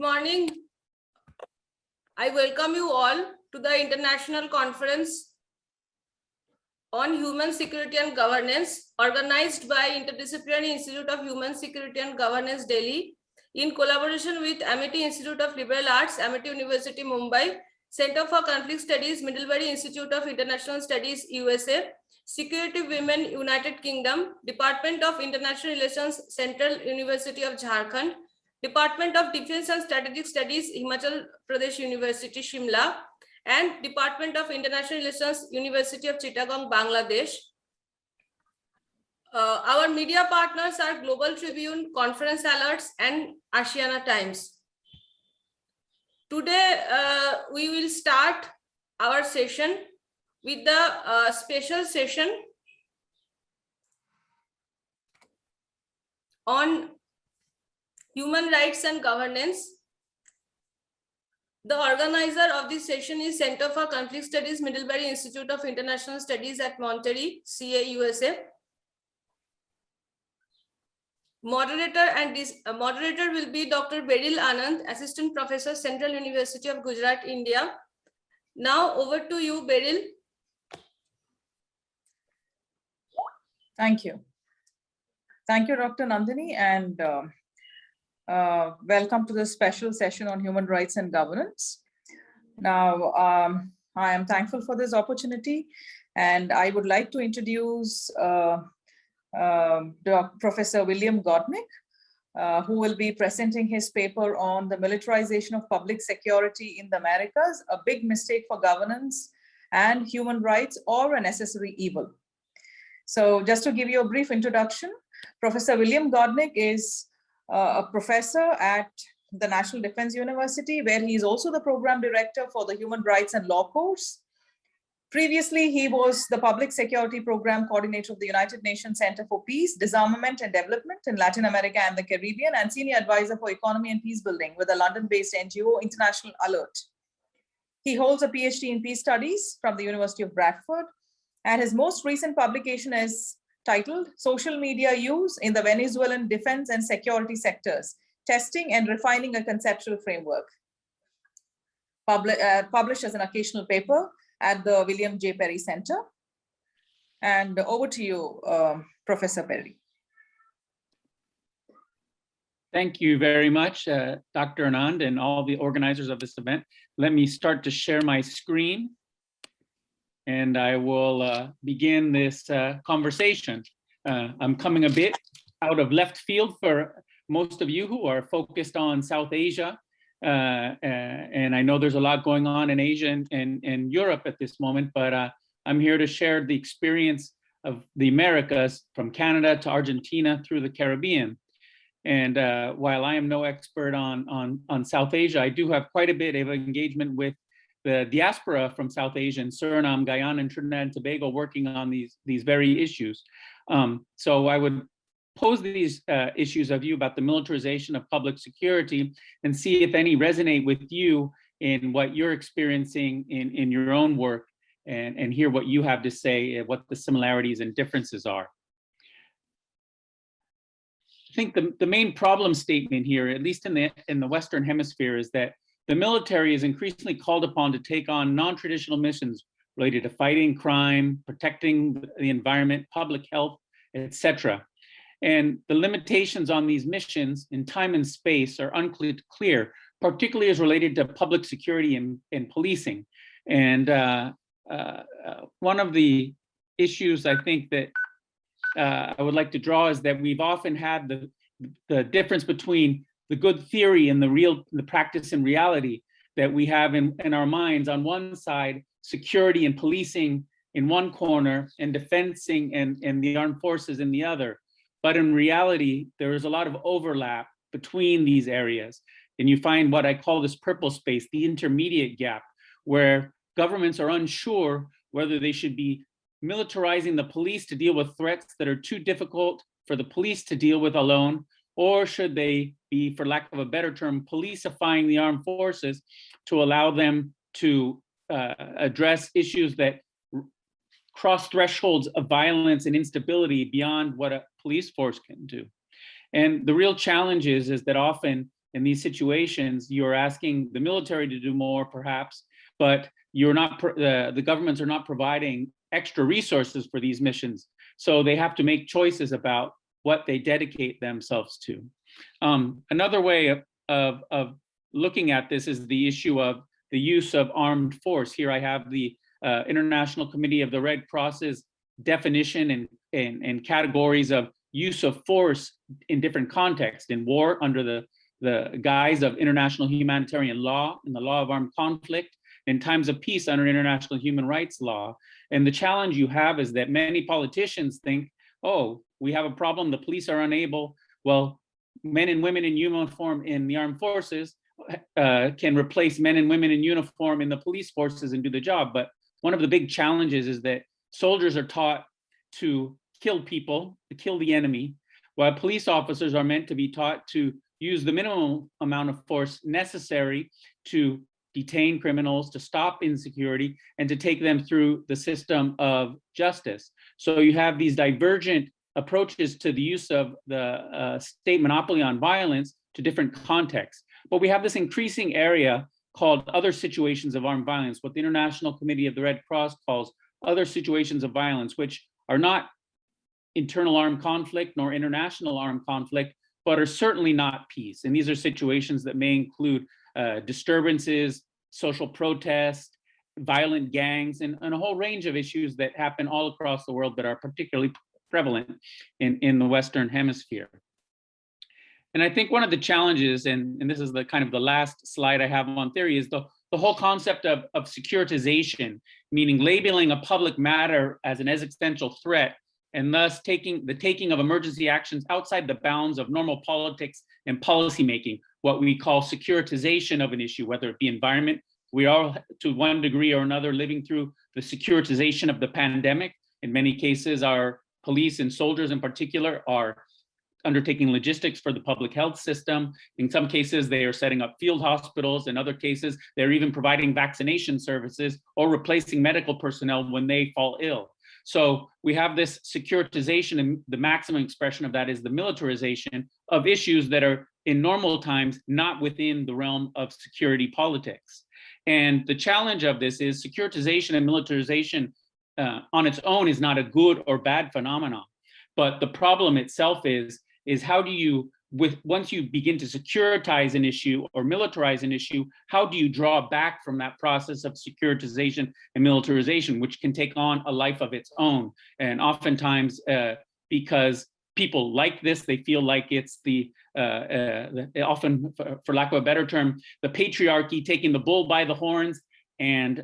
morning. I welcome you all to the International Conference on Human Security and Governance, organized by Interdisciplinary Institute of Human Security and Governance, Delhi, in collaboration with Amity Institute of Liberal Arts, Amity University, Mumbai, Center for Conflict Studies, Middlebury Institute of International Studies, USA, Security Women, United Kingdom, Department of International Relations, Central University of Jharkhand, Department of Defense and Strategic Studies, Himachal Pradesh University, Shimla, and Department of International Relations, University of Chittagong, Bangladesh. Our media partners are Global Tribune, Conference Alerts, and Asiana Times. Today, we will start our session with the special session on human rights and governance. The organizer of this session is Center for Conflict Studies, Middlebury Institute of International Studies at Monterey, CA, USA. Moderator will be Dr. Beryl Anand, Assistant Professor, Central University of Gujarat, India. Now over to you, Beryl. Thank you. Thank you, Dr. Nandini, and welcome to this special session on human rights and governance. Now, I am thankful for this opportunity, and I would like to introduce Professor William Godnick, who will be presenting his paper on the militarization of public security in the Americas, a big mistake for governance and human rights, or a necessary evil. So just to give you a brief introduction, Professor William Godnick is a professor at the National Defense University, where he is also the program director for the Human Rights and Law course. Previously, he was the Public Security Program Coordinator of the United Nations Center for Peace, Disarmament and Development in Latin America and the Caribbean, and Senior Advisor for Economy and Peace Building with the London-based NGO International Alert. He holds a Ph.D. in Peace Studies from the University of Bradford, and his most recent publication is titled Social Media Use in the Venezuelan Defense and Security Sectors, Testing and Refining a Conceptual Framework, published as an occasional paper at the William J. Perry Center. And over to you, Professor Perry. Thank you very much, Dr. Anand and all the organizers of this event. Let me start to share my screen, and I will begin this conversation. I'm coming a bit out of left field for most of you who are focused on South Asia. And I know there's a lot going on in Asia and Europe at this moment, but I'm here to share the experience of the Americas from Canada to Argentina through the Caribbean. And while I am no expert on South Asia, I do have quite a bit of engagement with the diaspora from South Asia and Suriname, Guyana, and Trinidad and Tobago working on these very issues. So I would pose these issues of you about the militarization of public security and see if any resonate with you in what you're experiencing in your own work, and hear what you have to say, what the similarities and differences are. I think the main problem statement here, at least in the Western Hemisphere, is that the military is increasingly called upon to take on non-traditional missions related to fighting crime, protecting the environment, public health, etc. And the limitations on these missions in time and space are unclear, particularly as related to public security and policing. And one of the issues I think that I would like to draw is that we've often had the difference between the good theory and the practice and reality that we have in our minds. On one side, security and policing in one corner, and defensing and the armed forces in the other. But in reality, there is a lot of overlap between these areas. And you find what I call this purple space, the intermediate gap, where governments are unsure whether they should be militarizing the police to deal with threats that are too difficult for the police to deal with alone, or should they be, for lack of a better term, policifying the armed forces to allow them to address issues that cross thresholds of violence and instability beyond what a police force can do. And the real challenge is that often in these situations, you're asking the military to do more, perhaps, but you're not. The governments are not providing extra resources for these missions, so they have to make choices about what they dedicate themselves to. Another way of looking at this is the issue of the use of armed force. Here I have the International Committee of the Red Cross's definition and categories of use of force in different contexts. In war, under the guise of international humanitarian law and the law of armed conflict. In times of peace, under international human rights law. And the challenge you have is that many politicians think, oh, we have a problem, the police are unable. Well, men and women in uniform in the armed forces can replace men and women in uniform in the police forces and do the job. But one of the big challenges is that soldiers are taught to kill people, to kill the enemy, while police officers are meant to be taught to use the minimum amount of force necessary to detain criminals, to stop insecurity, and to take them through the system of justice. So you have these divergent approaches to the use of the state monopoly on violence to different contexts. But we have this increasing area called other situations of armed violence, what the International Committee of the Red Cross calls other situations of violence, which are not internal armed conflict nor international armed conflict, but are certainly not peace. And these are situations that may include disturbances, social protests, violent gangs, and a whole range of issues that happen all across the world that are particularly prevalent in the Western Hemisphere. And I think one of the challenges, and this is the kind of the last slide I have on theory, is the whole concept of securitization, meaning labeling a public matter as an existential threat, and thus taking of emergency actions outside the bounds of normal politics and policymaking, what we call securitization of an issue, whether it be environment. We are, to one degree or another, living through the securitization of the pandemic. In many cases, our police and soldiers in particular are undertaking logistics for the public health system. In some cases, they are setting up field hospitals. In other cases, they're even providing vaccination services or replacing medical personnel when they fall ill. So we have this securitization, and the maximum expression of that is the militarization of issues that are in normal times not within the realm of security politics. And the challenge of this is securitization and militarization on its own is not a good or bad phenomenon. But the problem itself is how do you, once you begin to securitize an issue or militarize an issue, how do you draw back from that process of securitization and militarization, which can take on a life of its own? And oftentimes, because people like this, they feel like it's often, for lack of a better term, the patriarchy taking the bull by the horns and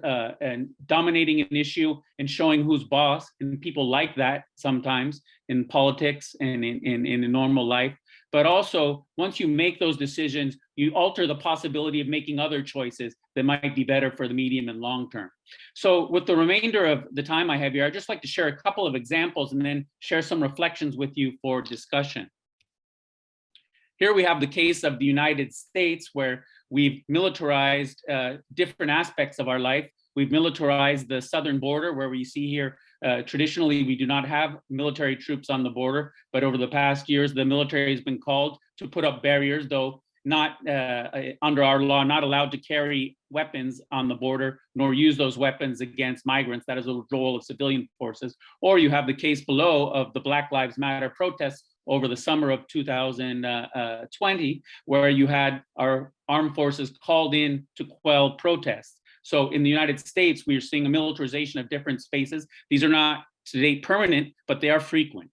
dominating an issue and showing who's boss. And people like that sometimes in politics and in normal life. But also, once you make those decisions, you alter the possibility of making other choices that might be better for the medium and long term. So with the remainder of the time I have here, I'd just like to share a couple of examples and then share some reflections with you for discussion. Here we have the case of the United States, where we've militarized different aspects of our life. We've militarized the southern border, where we see here, traditionally, we do not have military troops on the border, but over the past years, the military has been called to put up barriers, though not under our law, not allowed to carry weapons on the border, nor use those weapons against migrants. That is a role of civilian forces. Or you have the case below of the Black Lives Matter protests over the summer of 2020, where you had our armed forces called in to quell protests. So in the United States, we are seeing a militarization of different spaces. These are not today permanent, but they are frequent.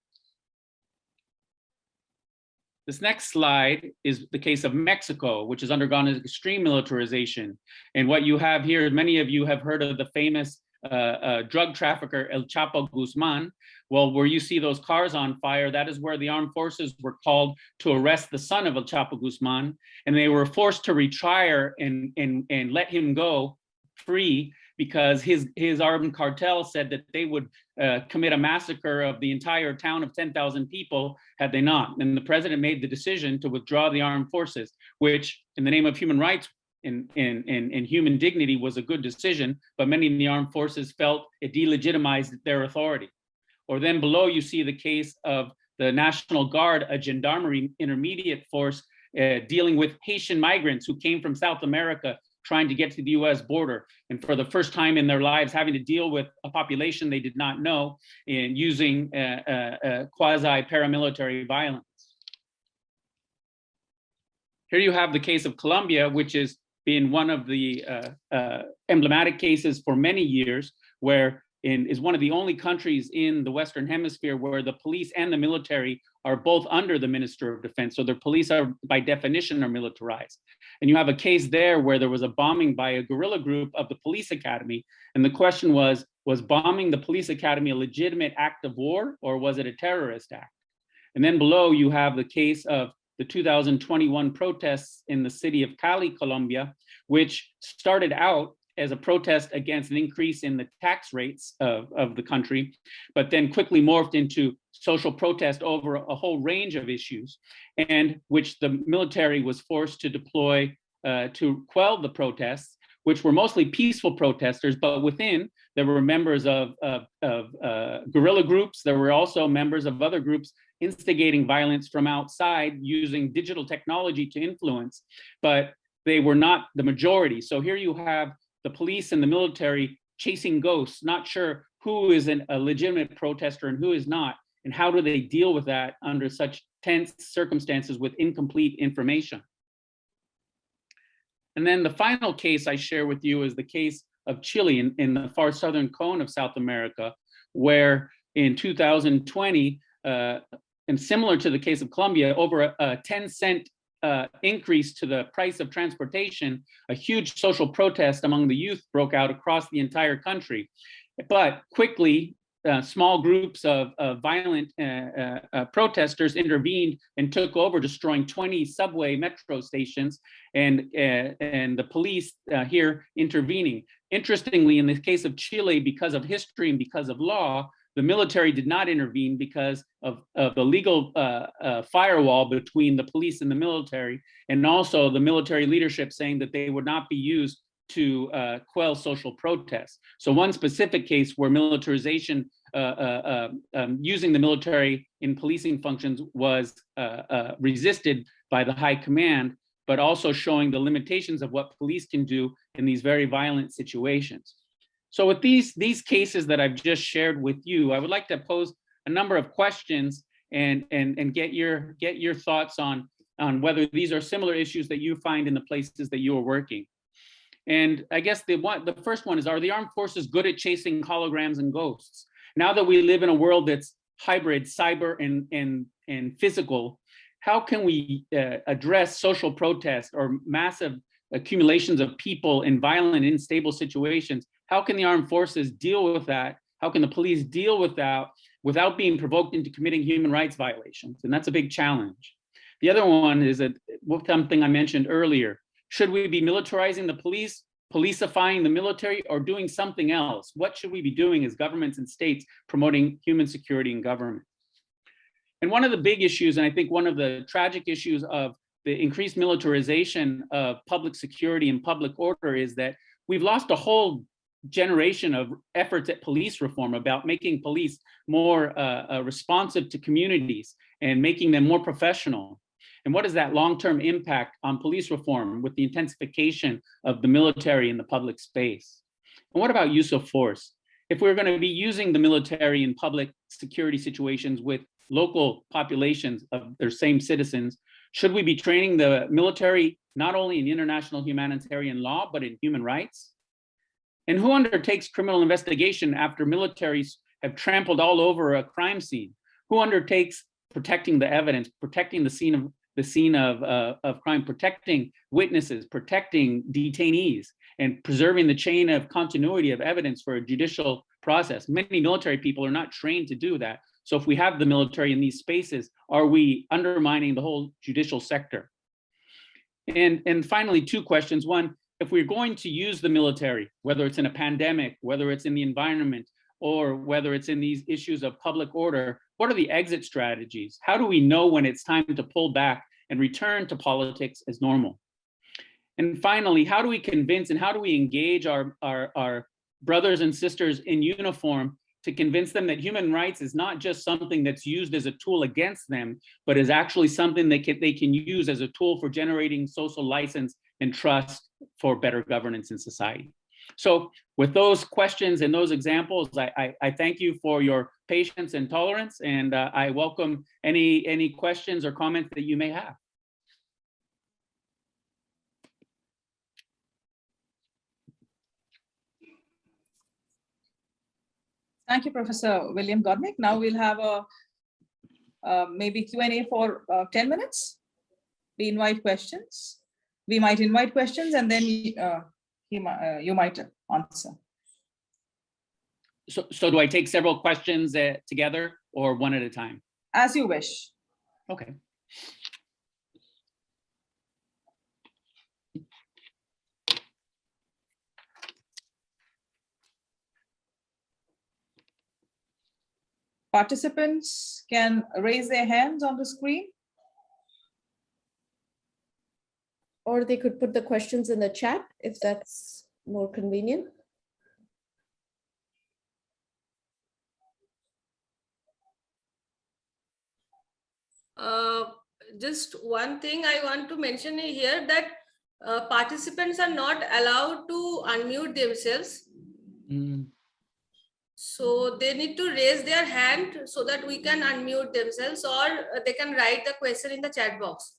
This next slide is the case of Mexico, which has undergone an extreme militarization. And what you have here, many of you have heard of the famous drug trafficker El Chapo Guzman. Well, where you see those cars on fire, that is where the armed forces were called to arrest the son of El Chapo Guzman, and they were forced to retire and let him go free, because his armed cartel said that they would commit a massacre of the entire town of 10,000 people had they not. And the president made the decision to withdraw the armed forces, which in the name of human rights and human dignity was a good decision, but many in the armed forces felt it delegitimized their authority. Or then below you see the case of the National Guard, a gendarmerie intermediate force dealing with Haitian migrants who came from South America trying to get to the US border, and for the first time in their lives having to deal with a population they did not know and using quasi-paramilitary violence. Here you have the case of Colombia, which has been one of the emblematic cases for many years, where is one of the only countries in the Western Hemisphere where the police and the military are both under the Minister of Defense. So their police are, by definition, are militarized. And you have a case there where there was a bombing by a guerrilla group of the police academy. And the question was bombing the police academy a legitimate act of war, or was it a terrorist act? And then below you have the case of the 2021 protests in the city of Cali, Colombia, which started out as a protest against an increase in the tax rates of the country, but then quickly morphed into social protest over a whole range of issues, and which the military was forced to deploy to quell the protests, which were mostly peaceful protesters, but within there were members of guerrilla groups. There were also members of other groups instigating violence from outside using digital technology to influence, but they were not the majority. So here you have the police and the military chasing ghosts, not sure who is a legitimate protester and who is not, and how do they deal with that under such tense circumstances with incomplete information. And then the final case I share with you is the case of Chile in the far southern cone of South America, where in 2020, and similar to the case of Colombia, over a 10-cent increase to the price of transportation, a huge social protest among the youth broke out across the entire country. But quickly, small groups of violent protesters intervened and took over, destroying 20 subway metro stations, and the police here intervening. Interestingly, in the case of Chile, because of history and because of law, the military did not intervene because of the legal firewall between the police and the military, and also the military leadership saying that they would not be used to quell social protests. So one specific case where militarization, using the military in policing functions was resisted by the high command, but also showing the limitations of what police can do in these very violent situations. So with these cases that I've just shared with you, I would like to pose a number of questions and get your thoughts on whether these are similar issues that you find in the places that you are working. And I guess the first one is, are the armed forces good at chasing holograms and ghosts? Now that we live in a world that's hybrid, cyber and physical, how can we address social protest or massive accumulations of people in violent, unstable situations? How can the armed forces deal with that? How can the police deal with that without being provoked into committing human rights violations? And that's a big challenge. The other one is something I mentioned earlier. Should we be militarizing the police, policifying the military, or doing something else? What should we be doing as governments and states promoting human security in government? And one of the big issues, and I think one of the tragic issues of the increased militarization of public security and public order, is that we've lost a whole generation of efforts at police reform about making police more responsive to communities and making them more professional. And what is that long-term impact on police reform with the intensification of the military in the public space? And what about use of force? If we're going to be using the military in public security situations with local populations of their same citizens, should we be training the military not only in international humanitarian law, but in human rights? And who undertakes criminal investigation after militaries have trampled all over a crime scene? Who undertakes protecting the evidence, protecting the scene of crime, protecting witnesses, protecting detainees, and preserving the chain of continuity of evidence for a judicial process? Many military people are not trained to do that. So if we have the military in these spaces, are we undermining the whole judicial sector? And finally, two questions. One, if we're going to use the military, whether it's in a pandemic, whether it's in the environment, or whether it's in these issues of public order, what are the exit strategies? How do we know when it's time to pull back and return to politics as normal? And finally, how do we convince and how do we engage our brothers and sisters in uniform to convince them that human rights is not just something that's used as a tool against them, but is actually something they can use as a tool for generating social license and trust for better governance in society. So with those questions and those examples, I thank you for your patience and tolerance, and I welcome any questions or comments that you may have. Thank you, Professor William Godnick. Now we'll have a maybe Q&A for 10 minutes. We invite questions. We might invite questions, and then you might answer. So do I take several questions together or one at a time? As you wish. Okay. Participants can raise their hands on the screen. Or they could put the questions in the chat if that's more convenient. Just one thing I want to mention here, that participants are not allowed to unmute themselves. So they need to raise their hand so that we can unmute themselves, or they can write the question in the chat box.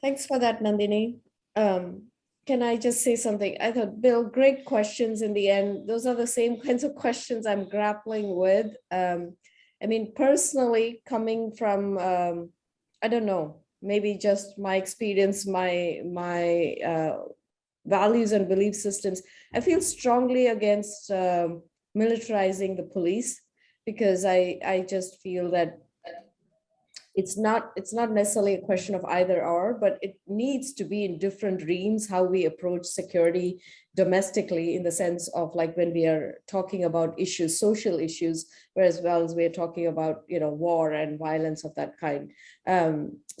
Thanks for that, Nandini. Can I just say something? I thought, Bill, great questions in the end. Those are the same kinds of questions I'm grappling with. I mean, personally, coming from, I don't know, maybe just my experience, my values and belief systems, I feel strongly against militarizing the police, because I just feel that it's not necessarily a question of either or, but it needs to be in different realms how we approach security domestically, in the sense of like when we are talking about issues, social issues, whereas well as we're talking about, you know, war and violence of that kind.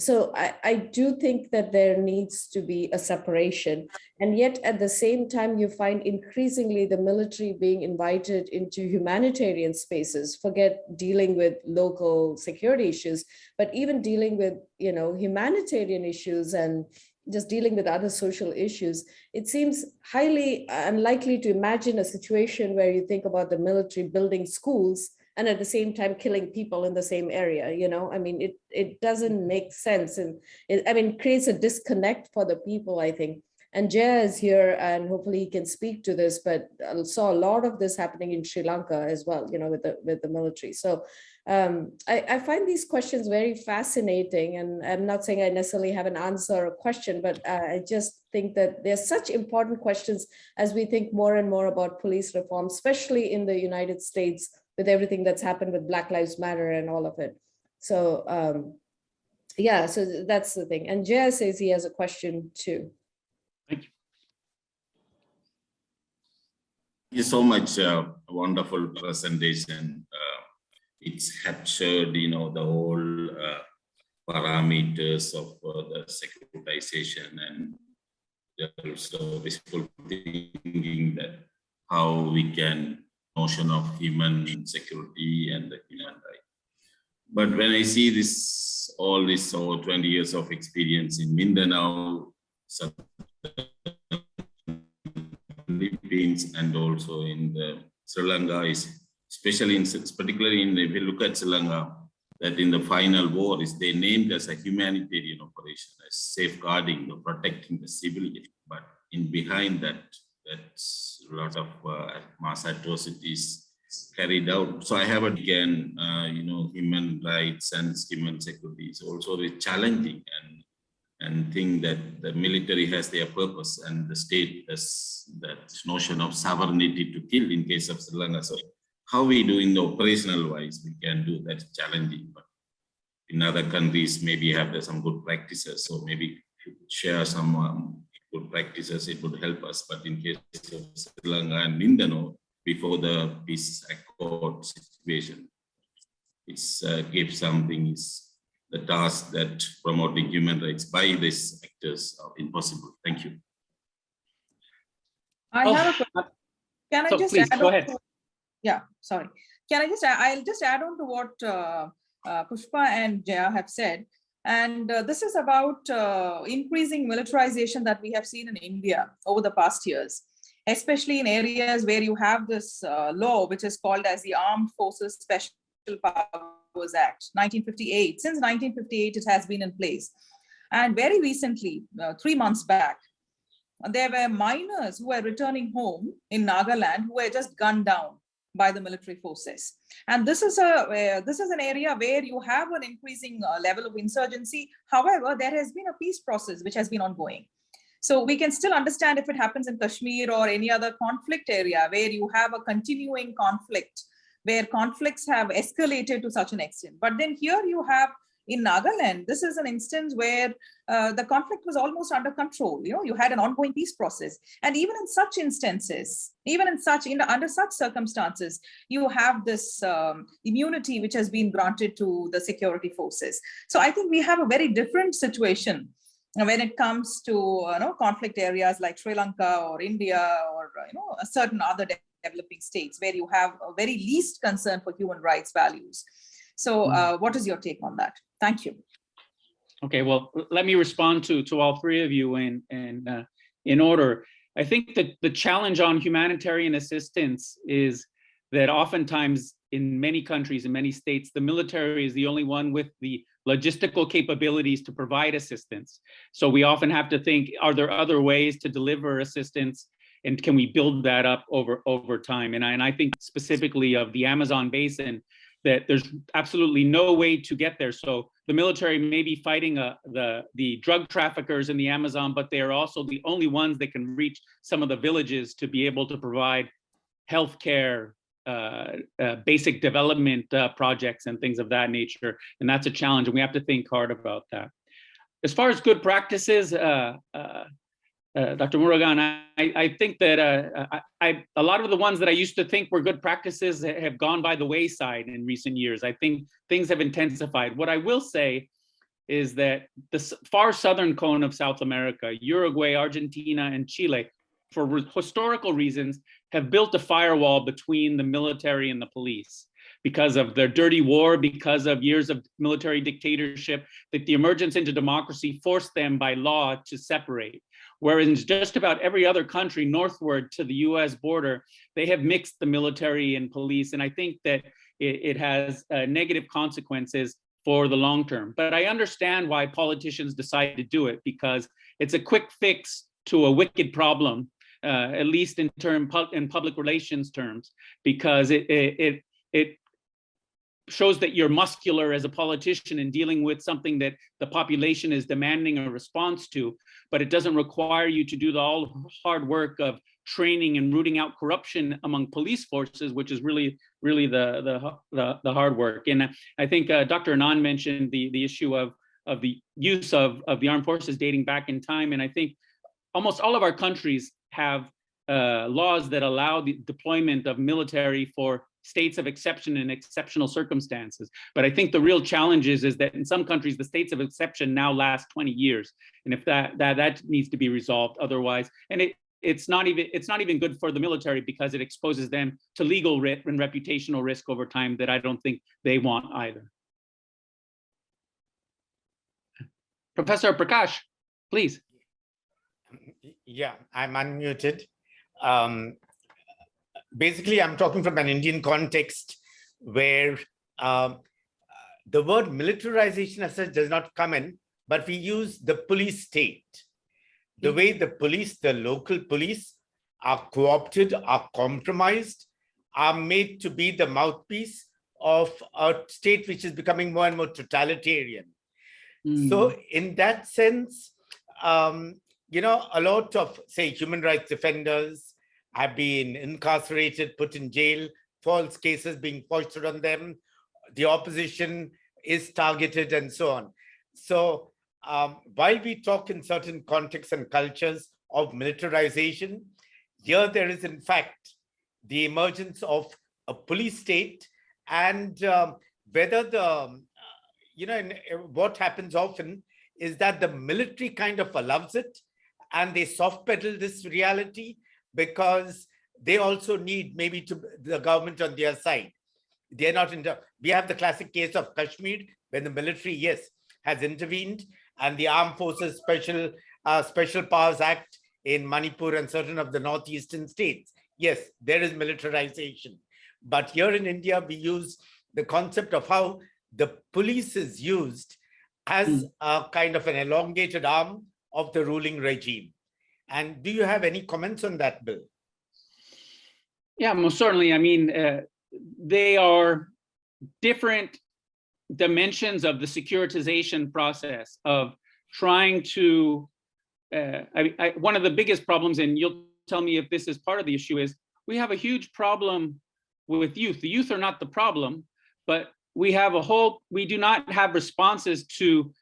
So I do think that there needs to be a separation. And yet at the same time, you find increasingly the military being invited into humanitarian spaces, forget dealing with local security issues, but even dealing with, you know, humanitarian issues and just dealing with other social issues. It seems highly unlikely to imagine a situation where you think about the military building schools and at the same time killing people in the same area. You know, I mean, it doesn't make sense. And it creates a disconnect for the people, I think. And Jeya is here, and hopefully he can speak to this, but I saw a lot of this happening in Sri Lanka as well, you know, with the military. So I find these questions very fascinating, and I'm not saying I necessarily have an answer or a question, but I just think that they're such important questions as we think more and more about police reform, especially in the United States, with everything that's happened with Black Lives Matter and all of it. So yeah, so that's the thing. And Jeya says he has a question too. Thank you. Thank you so much. Wonderful presentation. It's captured, you know, the whole parameters of the securitization, and also wishful thinking that how we can notion of human security and the human right. But when I see this, all this over 20 years of experience in Mindanao, Philippines, and also in the Sri Lanka, is especially particularly if you look at Sri Lanka, that in the final war is they named as a humanitarian operation, as safeguarding or protecting the civilian. But in behind that, that's a lot of mass atrocities carried out. So I have again, you know, human rights and human security is also very challenging, and think that the military has their purpose and the state has that notion of sovereignty to kill in case of Sri Lanka. So how we do in the operational wise, we can do that challenging, but in other countries, maybe have some good practices. So maybe if you could share some good practices, it would help us. But in case of Sri Lanka and Mindanao, before the peace accord situation, it's gives something is the task that promoting human rights by these actors are impossible. Thank you. I have a question. Can I just please add go on ahead. to, yeah, sorry. Can I just, I'll just add on to what Pushpa and Jeya have said. And this is about increasing militarization that we have seen in India over the past years, especially in areas where you have this law, which is called as the Armed Forces Special Powers Act, 1958. Since 1958, it has been in place. And very recently, 3 months back, there were miners who were returning home in Nagaland who were just gunned down by the military forces. And this is an area where you have an increasing level of insurgency. However, there has been a peace process which has been ongoing. So we can still understand if it happens in Kashmir or any other conflict area where you have a continuing conflict, where conflicts have escalated to such an extent. But then here you have in Nagaland, this is an instance where the conflict was almost under control. You know, you had an ongoing peace process. And even in such instances, under such circumstances, you have this immunity which has been granted to the security forces. So I think we have a very different situation when it comes to conflict areas like Sri Lanka or India or certain other developing states where you have a very least concern for human rights values. So what is your take on that? Thank you. Okay, well, let me respond to all three of you in order. I think that the challenge on humanitarian assistance is that oftentimes in many countries, in many states, the military is the only one with the logistical capabilities to provide assistance. So we often have to think, are there other ways to deliver assistance? And can we build that up over time? And I think specifically of the Amazon basin, that there's absolutely no way to get there. So the military may be fighting the drug traffickers in the Amazon, but they are also the only ones that can reach some of the villages to be able to provide healthcare, basic development projects and things of that nature. And that's a challenge, and we have to think hard about that. As far as good practices, Dr. Murugan, I think that a lot of the ones that I used to think were good practices have gone by the wayside in recent years. I think things have intensified. What I will say is that the far southern cone of South America, Uruguay, Argentina, and Chile, for historical reasons, have built a firewall between the military and the police because of their dirty war, because of years of military dictatorship, that the emergence into democracy forced them by law to separate. Whereas just about every other country northward to the US border, they have mixed the military and police. And I think that it has negative consequences for the long term. But I understand why politicians decide to do it, because it's a quick fix to a wicked problem, at least in public relations terms, because it shows that you're muscular as a politician in dealing with something that the population is demanding a response to, but it doesn't require you to do all hard work of training and rooting out corruption among police forces, which is really the hard work. And I think Dr. Anand mentioned the issue of the use of the armed forces dating back in time. And I think almost all of our countries have laws that allow the deployment of military for states of exception and exceptional circumstances. But I think the real challenge is that in some countries, the states of exception now last 20 years. And if that needs to be resolved otherwise, and it's not even good for the military because it exposes them to legal risk and reputational risk over time that I don't think they want either. Professor Prakash, please. Yeah, I'm unmuted. Basically, I'm talking from an Indian context where the word militarization as such does not come in, but we use the police state. The way the police, the local police, are co-opted, are compromised, are made to be the mouthpiece of a state which is becoming more and more totalitarian. So in that sense, a lot of, say, human rights defenders have been incarcerated, put in jail, false cases being foisted on them. The opposition is targeted and so on. So while we talk in certain contexts and cultures of militarization, here there is in fact the emergence of a police state, and whether the what happens often is that the military kind of allows it and they soft pedal this reality because they also need maybe to the government on their side. They're not we have the classic case of Kashmir when the military, yes, has intervened, and the Armed Forces Special Powers Act in Manipur and certain of the northeastern states. Yes, there is militarization. But here in India, we use the concept of how the police is used as a kind of an elongated arm of the ruling regime. And do you have any comments on that, Bill? Yeah, most certainly. I mean, they are different dimensions of the securitization process of trying to, one of the biggest problems, and you'll tell me if this is part of the issue, is we have a huge problem with youth. The youth are not the problem, but we do not have responses to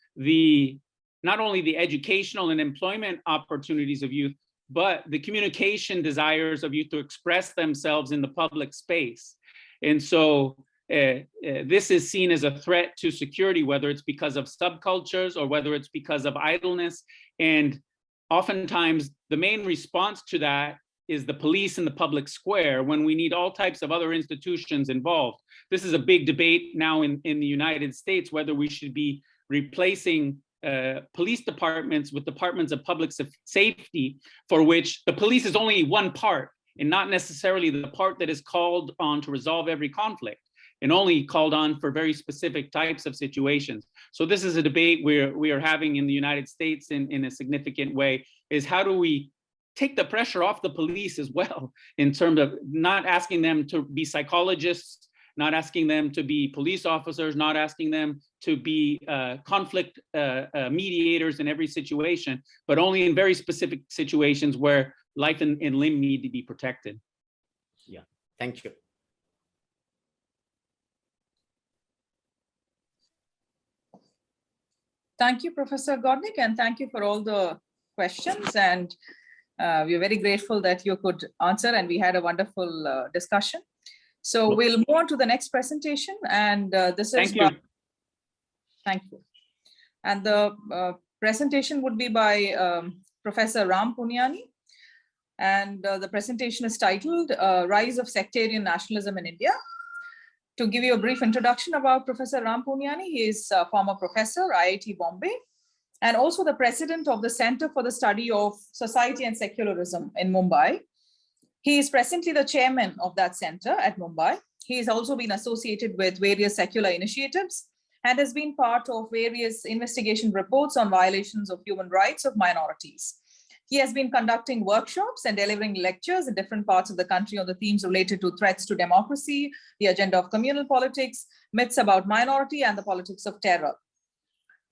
not only the educational and employment opportunities of youth, but the communication desires of youth to express themselves in the public space. And so this is seen as a threat to security, whether it's because of subcultures or whether it's because of idleness. And oftentimes the main response to that is the police in the public square when we need all types of other institutions involved. This is a big debate now in the United States, whether we should be replacing police departments with departments of public safety, for which the police is only one part and not necessarily the part that is called on to resolve every conflict, and only called on for very specific types of situations. So this is a debate we are having in the United States in a significant way, is how do we take the pressure off the police as well, in terms of not asking them to be psychologists, not asking them to be police officers, not asking them to be conflict mediators in every situation, but only in very specific situations where life and limb need to be protected. Yeah, thank you. Thank you, Professor Godnick, and thank you for all the questions. And we're very grateful that you could answer, and we had a wonderful discussion. So we'll move on to the next presentation, and this is— Thank you. Thank you. And the presentation would be by Professor Ram Puniyani, and the presentation is titled Rise of Sectarian Nationalism in India. To give you a brief introduction about Professor Ram Puniyani, he is a former professor, IIT Bombay, and also the president of the Center for the Study of Society and Secularism in Mumbai. He is presently the chairman of that center at Mumbai. He has also been associated with various secular initiatives and has been part of various investigation reports on violations of human rights of minorities. He has been conducting workshops and delivering lectures in different parts of the country on the themes related to threats to democracy, the agenda of communal politics, myths about minority, and the politics of terror.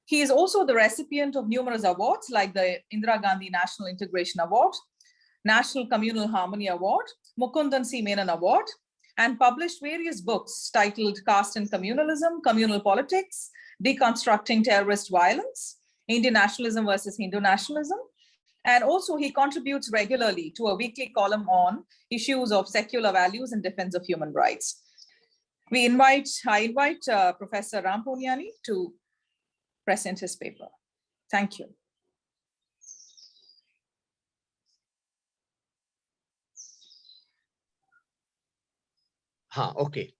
He is also the recipient of numerous awards like the Indira Gandhi National Integration Award, National Communal Harmony Award, Mukundan C. Menon Award, and published various books titled Caste and Communalism, Communal Politics, Deconstructing Terrorist Violence, Indian Nationalism versus Hindu Nationalism. And also he contributes regularly to a weekly column on issues of secular values and defense of human rights. I invite Professor Ram Puniyani to present his paper. Thank you. Okay.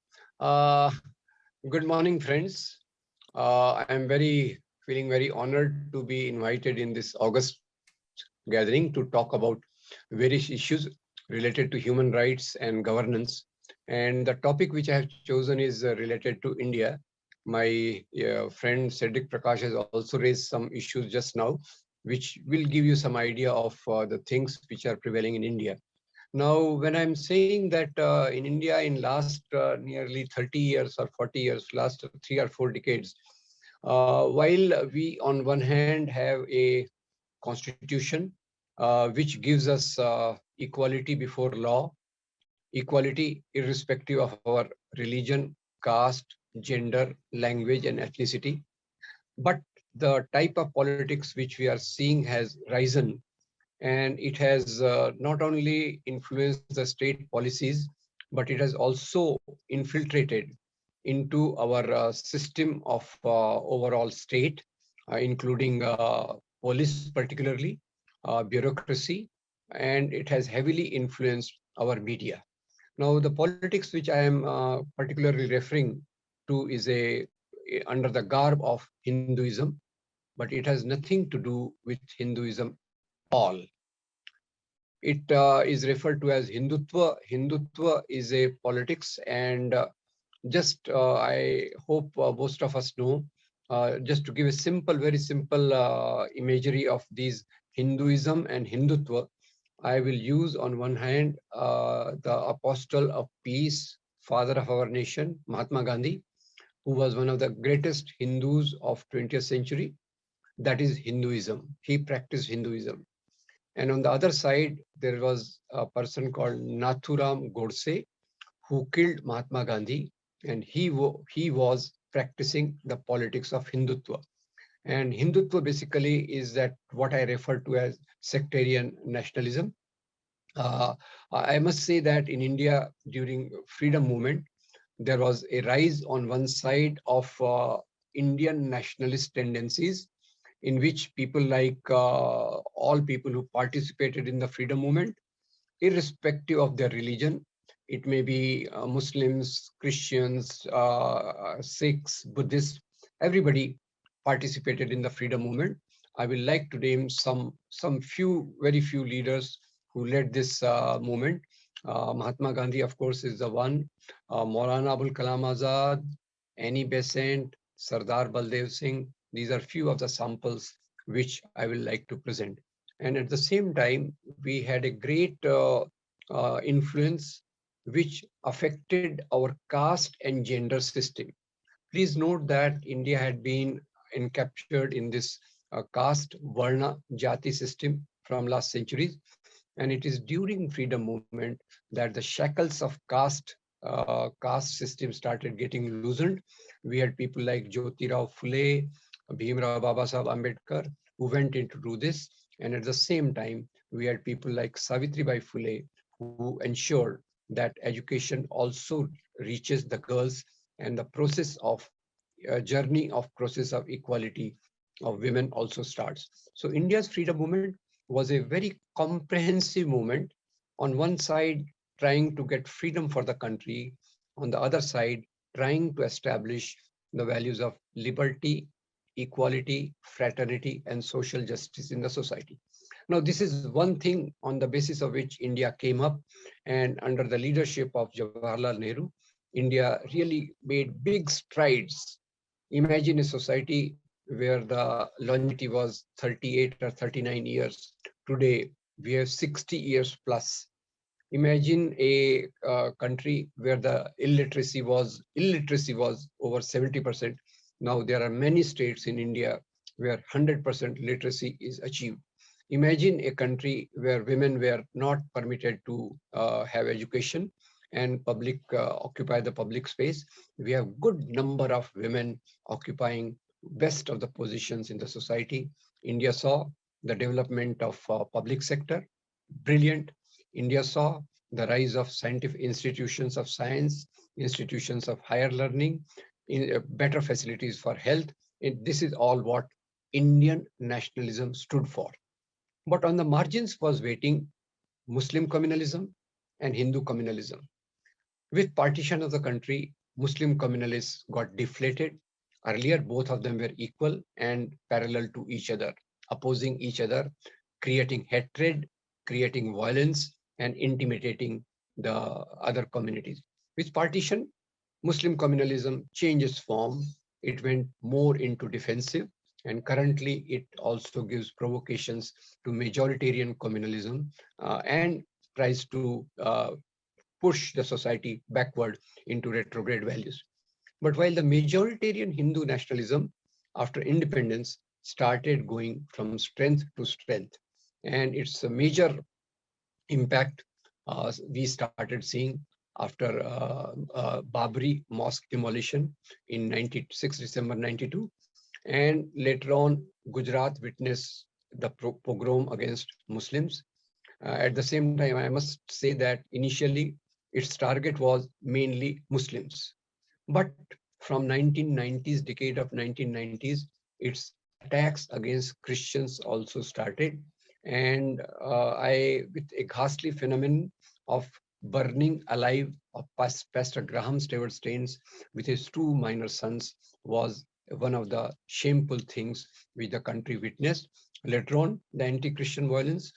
Good morning, friends. I am feeling very honored to be invited in this August gathering to talk about various issues related to human rights and governance. And the topic which I have chosen is related to India. My friend Cedric Prakash has also raised some issues just now, which will give you some idea of the things which are prevailing in India. Now, when I'm saying that in India in last nearly 30 years or 40 years, last 3 or 4 decades, while we on one hand have a constitution which gives us equality before law, equality irrespective of our religion, caste, gender, language, and ethnicity. But the type of politics which we are seeing has risen, and it has not only influenced the state policies, but it has also infiltrated into our system of overall state, including police particularly, bureaucracy, and it has heavily influenced our media. Now, the politics which I am particularly referring to is under the garb of Hinduism, but it has nothing to do with Hinduism all. It is referred to as Hindutva. Hindutva is a politics, and I hope most of us know, just to give a simple, very simple imagery of these Hinduism and Hindutva, I will use on one hand the apostle of peace, father of our nation, Mahatma Gandhi, who was one of the greatest Hindus of 20th century. That is Hinduism. He practiced Hinduism. And on the other side, there was a person called Nathuram Godse, who killed Mahatma Gandhi, and he was practicing the politics of Hindutva. And Hindutva basically is that what I refer to as sectarian nationalism. I must say that in India, during freedom movement, there was a rise on one side of Indian nationalist tendencies, in which people like all people who participated in the freedom movement, irrespective of their religion, it may be Muslims, Christians, Sikhs, Buddhists, everybody participated in the freedom movement. I will like to name some very few leaders who led this movement. Mahatma Gandhi, of course, is the one. Maulana Abul Kalam Azad, Annie Besant, Sardar Baldev Singh. These are few of the samples which I will like to present. And at the same time, we had a great influence which affected our caste and gender system. Please note that India had been encaptured in this caste, Varna, Jati system from last centuries. And it is during freedom movement that the shackles of caste system started getting loosened. We had people like Jyotirao Phule, Bhimrao Babasaheb Ambedkar, who went in to do this. And at the same time, we had people like Savitribai Phule, who ensured that education also reaches the girls, and the process of journey of process of equality of women also starts. So India's freedom movement was a very comprehensive movement. On one side, trying to get freedom for the country. On the other side, trying to establish the values of liberty, equality, fraternity, and social justice in the society. Now, this is one thing on the basis of which India came up, and under the leadership of Jawaharlal Nehru, India really made big strides. Imagine a society where the longevity was 38 or 39 years. Today, we have 60 years plus. Imagine a country where the illiteracy was over 70%. Now there are many states in India where 100% literacy is achieved. Imagine a country where women were not permitted to have education and public occupy the public space. We have good number of women occupying best of the positions in the society. India saw the development of public sector, brilliant. India saw the rise of scientific institutions of science, institutions of higher learning, in better facilities for health. This is all what Indian nationalism stood for. But on the margins was waiting Muslim communalism and Hindu communalism. With partition of the country, Muslim communalists got deflated. Earlier, both of them were equal and parallel to each other, opposing each other, creating hatred, creating violence, and intimidating the other communities. With partition, Muslim communalism changes form. It went more into defensive, and currently it also gives provocations to majoritarian communalism and tries to push the society backward into retrograde values. But while the majoritarian Hindu nationalism after independence started going from strength to strength, and it's a major impact we started seeing after Babri mosque demolition in December 92, and later on Gujarat witnessed the pogrom against Muslims. At the same time, I must say that initially its target was mainly Muslims. But from 1990s, decade of 1990s, its attacks against Christians also started. And with a ghastly phenomenon of burning alive of Pastor Graham Stewart Staines with his two minor sons was one of the shameful things which the country witnessed. Later on, the anti-Christian violence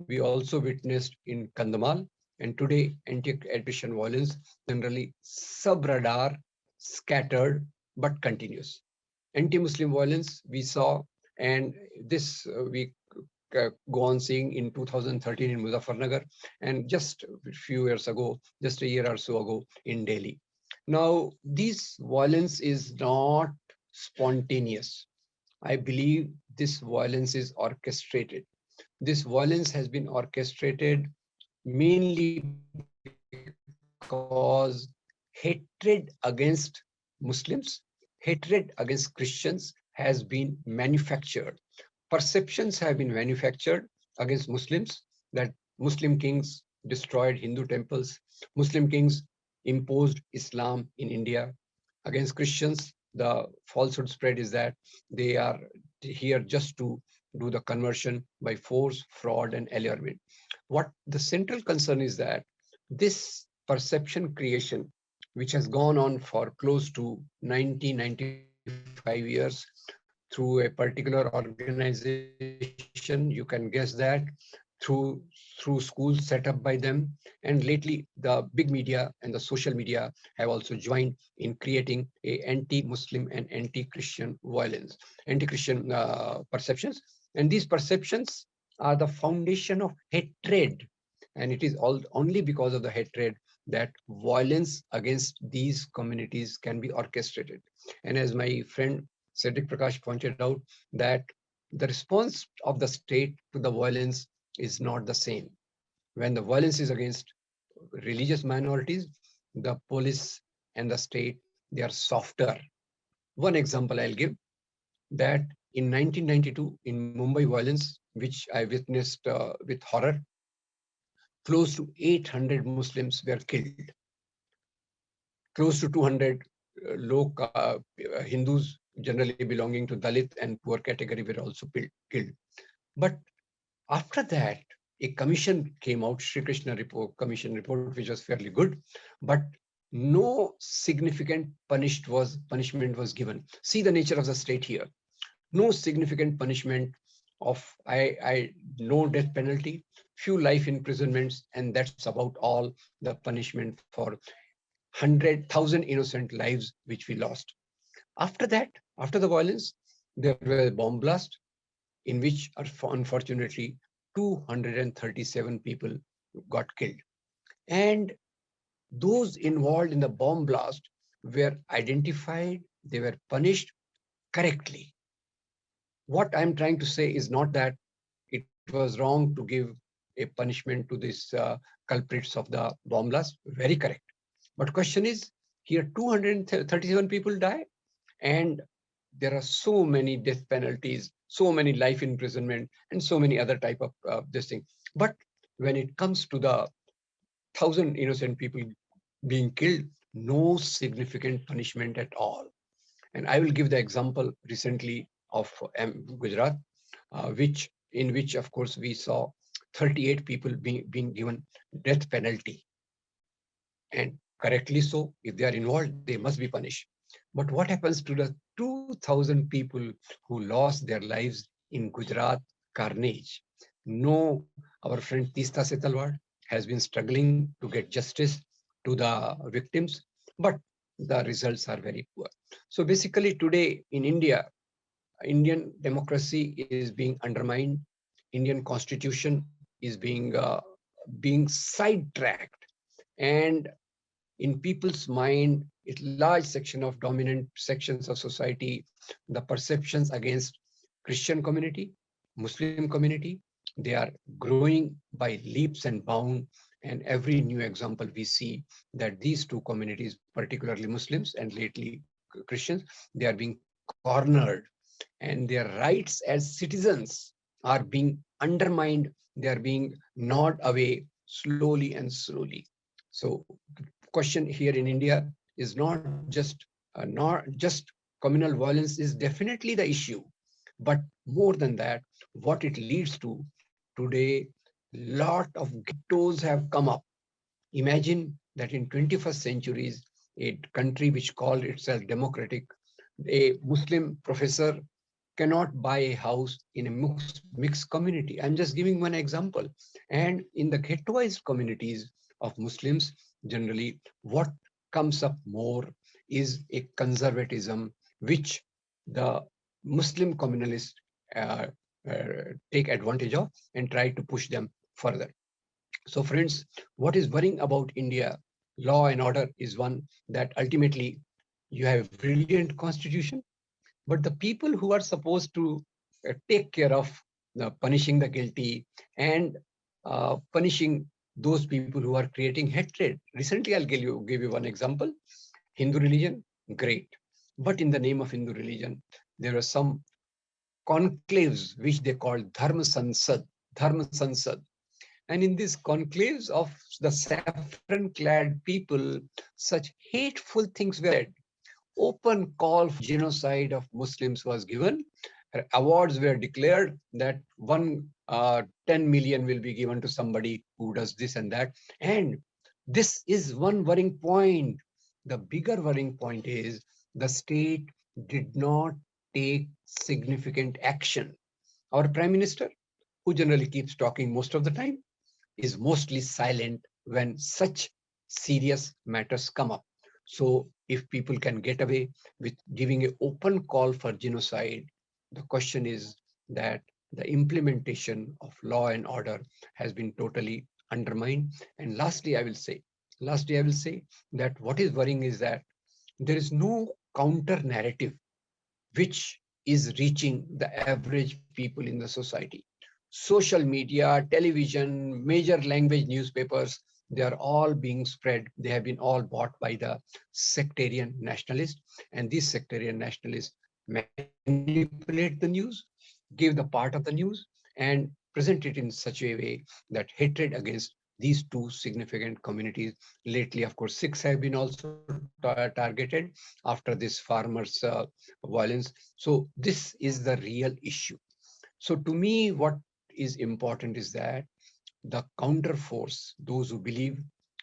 we also witnessed in Kandhamal, and today anti-Christian violence generally sub-radar, scattered, but continuous. Anti-Muslim violence we saw, and this we go on seeing in 2013 in Muzaffarnagar, and just a few years ago, just a year or so ago in Delhi. Now, this violence is not spontaneous. I believe this violence is orchestrated. This violence has been orchestrated mainly because hatred against Muslims, hatred against Christians has been manufactured. Perceptions have been manufactured against Muslims that Muslim kings destroyed Hindu temples, Muslim kings imposed Islam in India. Against Christians, the falsehood spread is that they are here just to do the conversion by force, fraud, and allurement. What the central concern is that this perception creation, which has gone on for close to 95 years through a particular organization, you can guess that, through schools set up by them. And lately, the big media and the social media have also joined in creating a anti-Muslim and anti-Christian violence, anti-Christian perceptions. And these perceptions are the foundation of hatred. And it is only because of the hatred that violence against these communities can be orchestrated. And as my friend Cedric Prakash pointed out, that the response of the state to the violence is not the same. When the violence is against religious minorities, the police and the state, they are softer. One example I'll give, that in 1992 in Mumbai violence, which I witnessed with horror, close to 800 Muslims were killed. Close to 200 Hindus generally belonging to Dalit and poor category were also killed. But after that, a commission came out, Sri Krishna Commission report, which was fairly good, but no significant punishment was given. See the nature of the state here. No significant punishment of no death penalty, few life imprisonments, and that's about all the punishment for 100,000 innocent lives which we lost. After that, after the violence, there was a bomb blast in which unfortunately 237 people got killed. And those involved in the bomb blast were identified, they were punished correctly. What I'm trying to say is not that it was wrong to give a punishment to these culprits of the bomb blast, very correct. But question is, here 237 people die, and there are so many death penalties, so many life imprisonment, and so many other type of this thing. But when it comes to the 1,000 innocent people being killed, no significant punishment at all. And I will give the example recently of Gujarat, in which, of course, we saw 38 people being given death penalty. And correctly so, if they are involved, they must be punished. But what happens to the 2,000 people who lost their lives in Gujarat carnage? No, our friend Tista Setalwad has been struggling to get justice to the victims, but the results are very poor. So basically today in India, Indian democracy is being undermined. Indian constitution is being sidetracked, and in people's mind, a large section of dominant sections of society, the perceptions against Christian community, Muslim community, they are growing by leaps and bounds. And every new example we see that these two communities, particularly Muslims and lately Christians, they are being cornered, and their rights as citizens are being undermined. They are being gnawed away slowly and slowly. So question here in India is not just communal violence is definitely the issue, but more than that, what it leads to today, lot of ghettos have come up. Imagine that in 21st centuries, a country which called itself democratic, a Muslim professor cannot buy a house in a mixed community. I'm just giving one example. And in the ghettoized communities of Muslims, generally, what comes up more is a conservatism, which the Muslim communalists uh, take advantage of and try to push them further. So friends, what is worrying about India, law and order is one that ultimately you have a brilliant constitution, but the people who are supposed to take care of punishing the guilty and punishing those people who are creating hatred. Recently, I'll give you one example. Hindu religion, great. But in the name of Hindu religion, there are some conclaves which they call Dharma Sansad. And in these conclaves of the saffron-clad people, such hateful things were said. Open call for genocide of Muslims was given. Awards were declared that 10 million will be given to somebody who does this and that. And this is one worrying point. The bigger worrying point is the state did not take significant action. Our Prime Minister, who generally keeps talking most of the time, is mostly silent when such serious matters come up. So if people can get away with giving an open call for genocide, the question is that the implementation of law and order has been totally undermined. And lastly, I will say that what is worrying is that there is no counter narrative which is reaching the average people in the society. Social media, television, major language newspapers, they are all being spread. They have been all bought by the sectarian nationalists. And these sectarian nationalists manipulate the news, give the part of the news, and present it in such a way that hatred against these two significant communities. Lately, of course, Sikhs have been also targeted after this farmers' violence. So this is the real issue. So to me, what is important is that the counter force, those who believe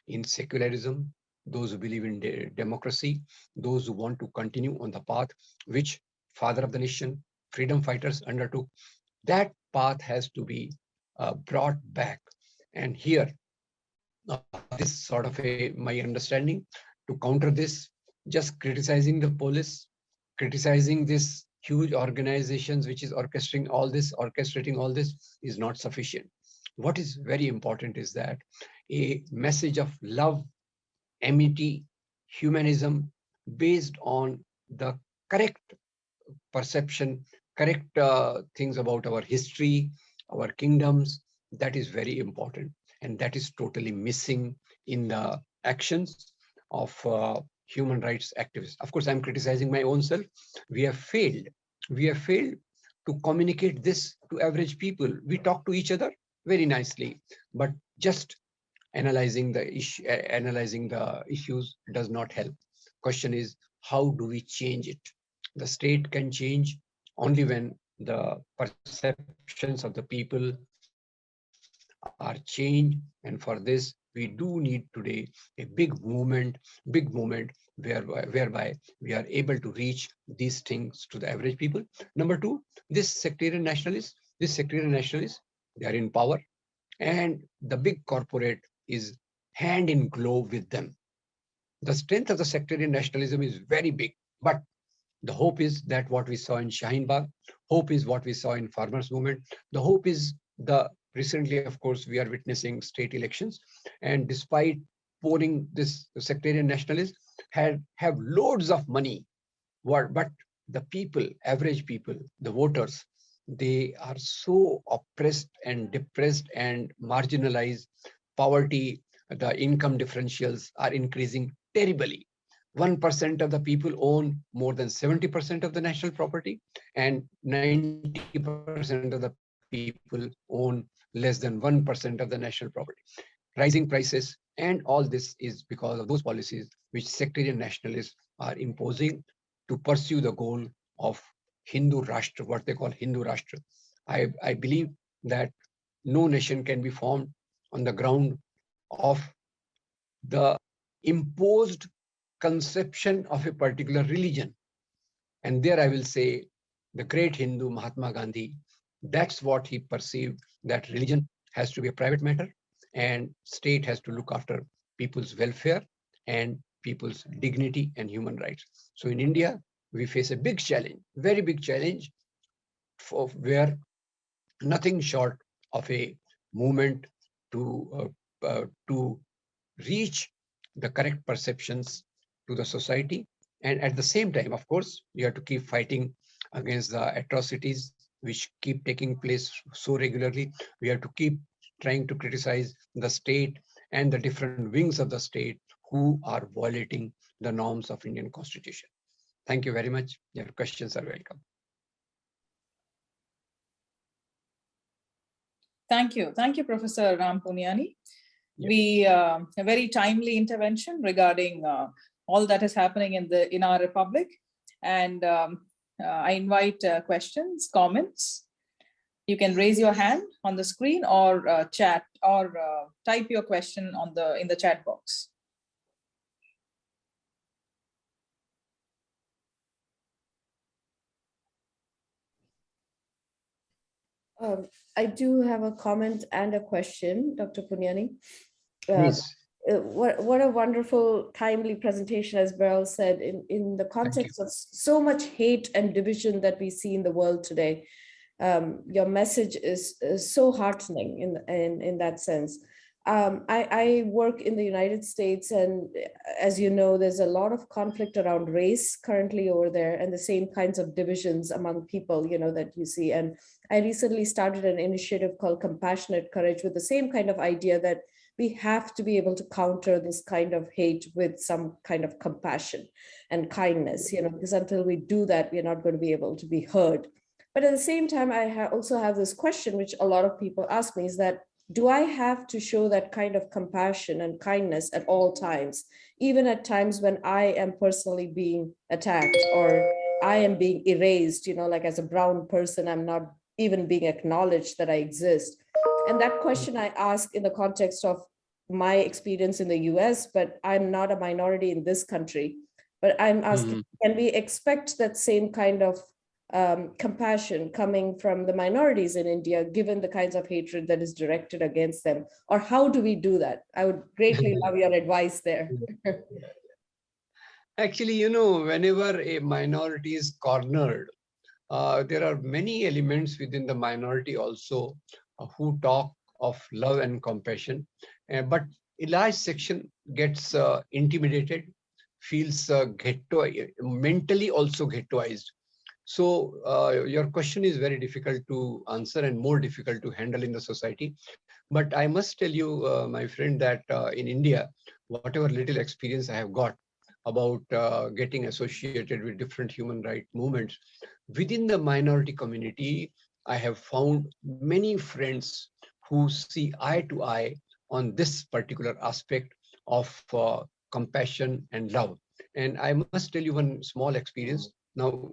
in secularism, those who believe in democracy, those who want to continue on the path which father of the nation, freedom fighters undertook, that path has to be brought back. And here, this sort of my understanding to counter this, just criticizing the police, criticizing this huge organizations which is orchestrating all this is not sufficient. What is very important is that a message of love, amity, humanism based on the correct perception, correct things about our history, our kingdoms, that is very important. And that is totally missing in the actions of human rights activists. Of course, I'm criticizing my own self. We have failed. We have failed to communicate this to average people. We talk to each other very nicely, but just analyzing the issues does not help. Question is, how do we change it? The state can change only when the perceptions of the people are changed. And for this, we do need today a big movement whereby we are able to reach these things to the average people. Number two, this sectarian nationalists, they are in power, and the big corporate is hand in glove with them. The strength of the sectarian nationalism is very big, but the hope is that what we saw in Shaheen Bagh, hope is what we saw in farmers movement, the hope is recently, of course, we are witnessing state elections, and despite pouring this sectarian nationalists have loads of money, but the people, average people, the voters, they are so oppressed and depressed and marginalized. Poverty, the income differentials are increasing terribly. 1% of the people own more than 70% of the national property, and 90% of the people own less than 1% of the national property. Rising prices, And all this is because of those policies which sectarian nationalists are imposing to pursue the goal of Hindu Rashtra, what they call Hindu Rashtra. I believe that no nation can be formed on the ground of the imposed conception of a particular religion. And there I will say the great Hindu Mahatma Gandhi, that's what he perceived, that religion has to be a private matter and state has to look after people's welfare and people's dignity and human rights. So in India, we face a big challenge, very big challenge, for where nothing short of a movement to reach the correct perceptions to the society. And at the same time, of course, you have to keep fighting against the atrocities which keep taking place so regularly. We have to keep trying to criticize the state and the different wings of the state who are violating the norms of Indian Constitution. Thank you very much. Your questions are welcome. Thank you. Thank you, Professor Puniyani. A very timely intervention regarding all that is happening in our republic. And I invite questions, comments. You can raise your hand on the screen or chat or type your question in the chat box. I do have a comment and a question, Dr. Puniyani. Please. What a wonderful, timely presentation, as Beryl said, in the context of so much hate and division that we see in the world today. Your message is so heartening in that sense. I work in the United States, and as you know, there's a lot of conflict around race currently over there, and the same kinds of divisions among people, that you see. And I recently started an initiative called Compassionate Courage, with the same kind of idea that we have to be able to counter this kind of hate with some kind of compassion and kindness, because until we do that, we're not going to be able to be heard. But at the same time, I also have this question, which a lot of people ask me, is that, do I have to show that kind of compassion and kindness at all times, even at times when I am personally being attacked or I am being erased, like as a brown person, I'm not even being acknowledged that I exist? And that question I ask in the context of my experience in the US, but I'm not a minority in this country. But I'm asking, can we expect that same kind of compassion coming from the minorities in India, given the kinds of hatred that is directed against them? Or how do we do that? I would greatly love your advice there. Actually, whenever a minority is cornered, there are many elements within the minority also who talk of love and compassion, but a large section gets intimidated, feels mentally also ghettoized. So your question is very difficult to answer and more difficult to handle in the society. But I must tell you, my friend, that in India, whatever little experience I have got about getting associated with different human rights movements, within the minority community, I have found many friends who see eye to eye on this particular aspect of compassion and love. And I must tell you one small experience. Now,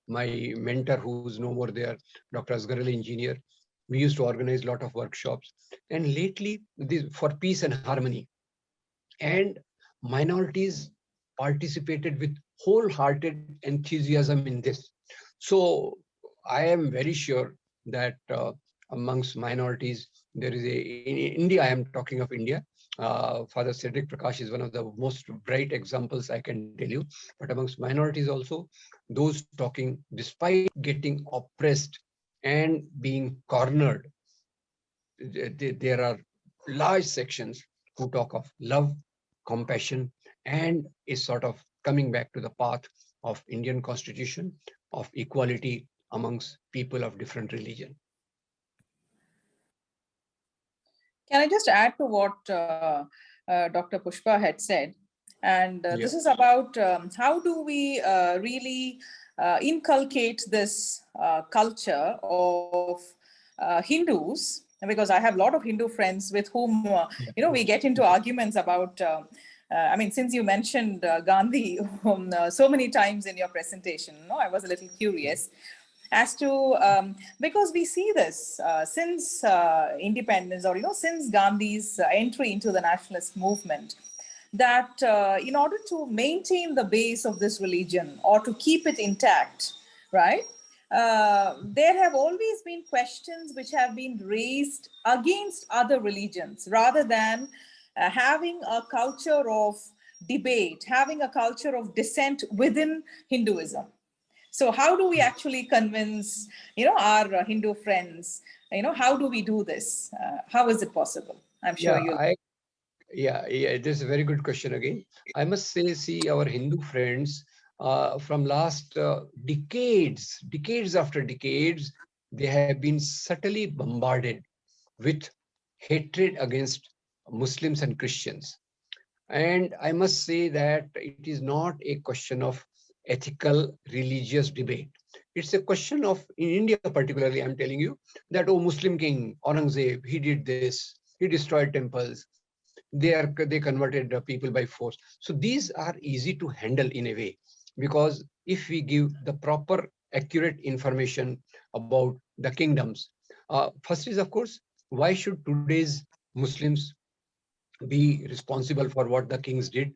my mentor, who's no more there, Dr. Asghar Ali Engineer, we used to organize a lot of workshops. And lately, for peace and harmony, and minorities participated with wholehearted enthusiasm in this. So I am very sure that amongst minorities, there is in India, I am talking of India, Father Cedric Prakash is one of the most bright examples I can tell you. But amongst minorities also, those talking, despite getting oppressed and being cornered, there are large sections who talk of love, compassion, and is sort of coming back to the path of Indian Constitution of equality amongst people of different religion. Can I just add to what Dr. Pushpa had said? And this is about how do we really inculcate this culture of Hindus because I have a lot of Hindu friends with whom, we get into arguments about, since you mentioned Gandhi so many times in your presentation, I was a little curious as to, because we see this since independence, or, since Gandhi's entry into the nationalist movement, that in order to maintain the base of this religion or to keep it intact, right, there have always been questions which have been raised against other religions rather than having a culture of debate, having a culture of dissent within Hinduism. So how do we actually convince, our Hindu friends, how do we do this? How is it possible? I'm sure this is a very good question again. I must say, see, our Hindu friends from last decades after decades, they have been subtly bombarded with hatred against Muslims and Christians. And I must say that it is not a question of ethical religious debate. It's a question of, in India particularly, I'm telling you, that, oh, Muslim king Aurangzeb, he did this, he destroyed temples, they converted people by force. So these are easy to handle in a way, because if we give the proper accurate information about the kingdoms, first is, of course, why should today's Muslims be responsible for what the kings did?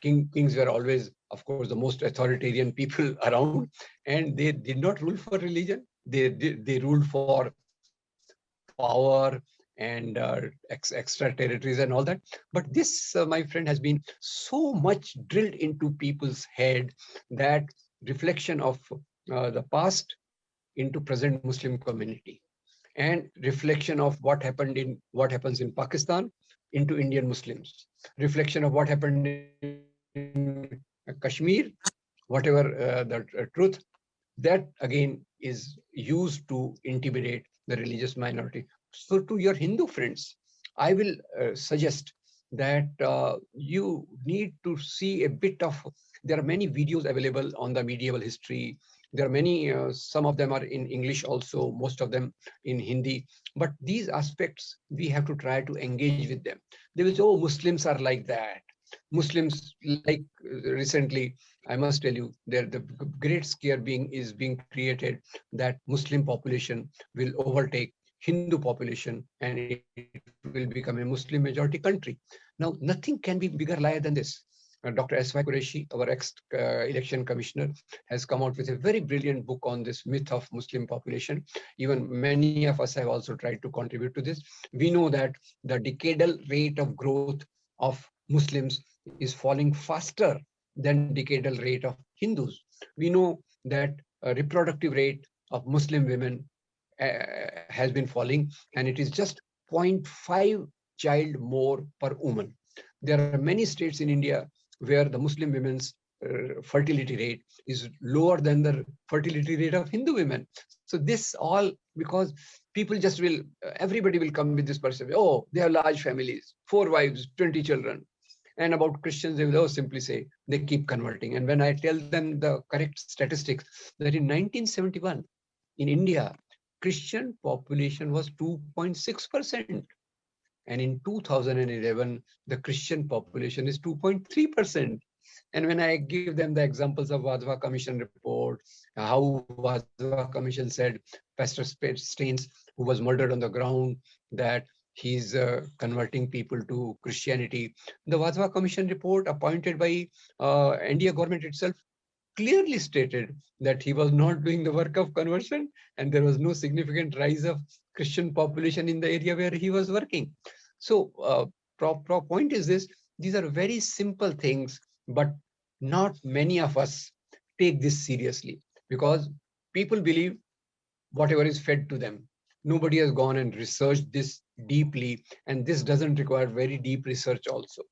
Kings were always, of course, the most authoritarian people around, and they did not rule for religion. They ruled for power and extra territories and all that. But this, my friend, has been so much drilled into people's head that reflection of the past into present Muslim community, and reflection of what happens in Pakistan into Indian Muslims, reflection of what happened in Kashmir, whatever the truth, that again is used to intimidate the religious minority. So to your Hindu friends, I will suggest that you need to see a bit of, there are many videos available on the medieval history. There are many, some of them are in English also, most of them in Hindi. But these aspects, we have to try to engage with them. They will say, oh, Muslims are like that. Muslims, like recently, I must tell you, the great scare is being created that Muslim population will overtake Hindu population and it will become a Muslim majority country. Now, nothing can be bigger liar than this. Dr. S.Y. Qureshi, our ex-election commissioner, has come out with a very brilliant book on this myth of Muslim population. Even many of us have also tried to contribute to this. We know that the decadal rate of growth of Muslims is falling faster than decadal rate of Hindus. We know that reproductive rate of Muslim women has been falling, and it is just 0.5 child more per woman. There are many states in India where the Muslim women's fertility rate is lower than the fertility rate of Hindu women. So this all because people just will, everybody will come with this perception, oh, they have large families, 4 wives, 20 children. And about Christians, they will simply say they keep converting. And when I tell them the correct statistics, that in 1971, in India, Christian population was 2.6%. And in 2011, the Christian population is 2.3%. And when I give them the examples of Wadhwa Commission report, how Wadhwa Commission said Pastor Staines, who was murdered on the ground, that he's converting people to Christianity. The Wadhwa Commission report appointed by India government itself clearly stated that he was not doing the work of conversion and there was no significant rise of Christian population in the area where he was working. So point is this, these are very simple things, but not many of us take this seriously because people believe whatever is fed to them. Nobody has gone and researched this deeply, and this doesn't require very deep research also.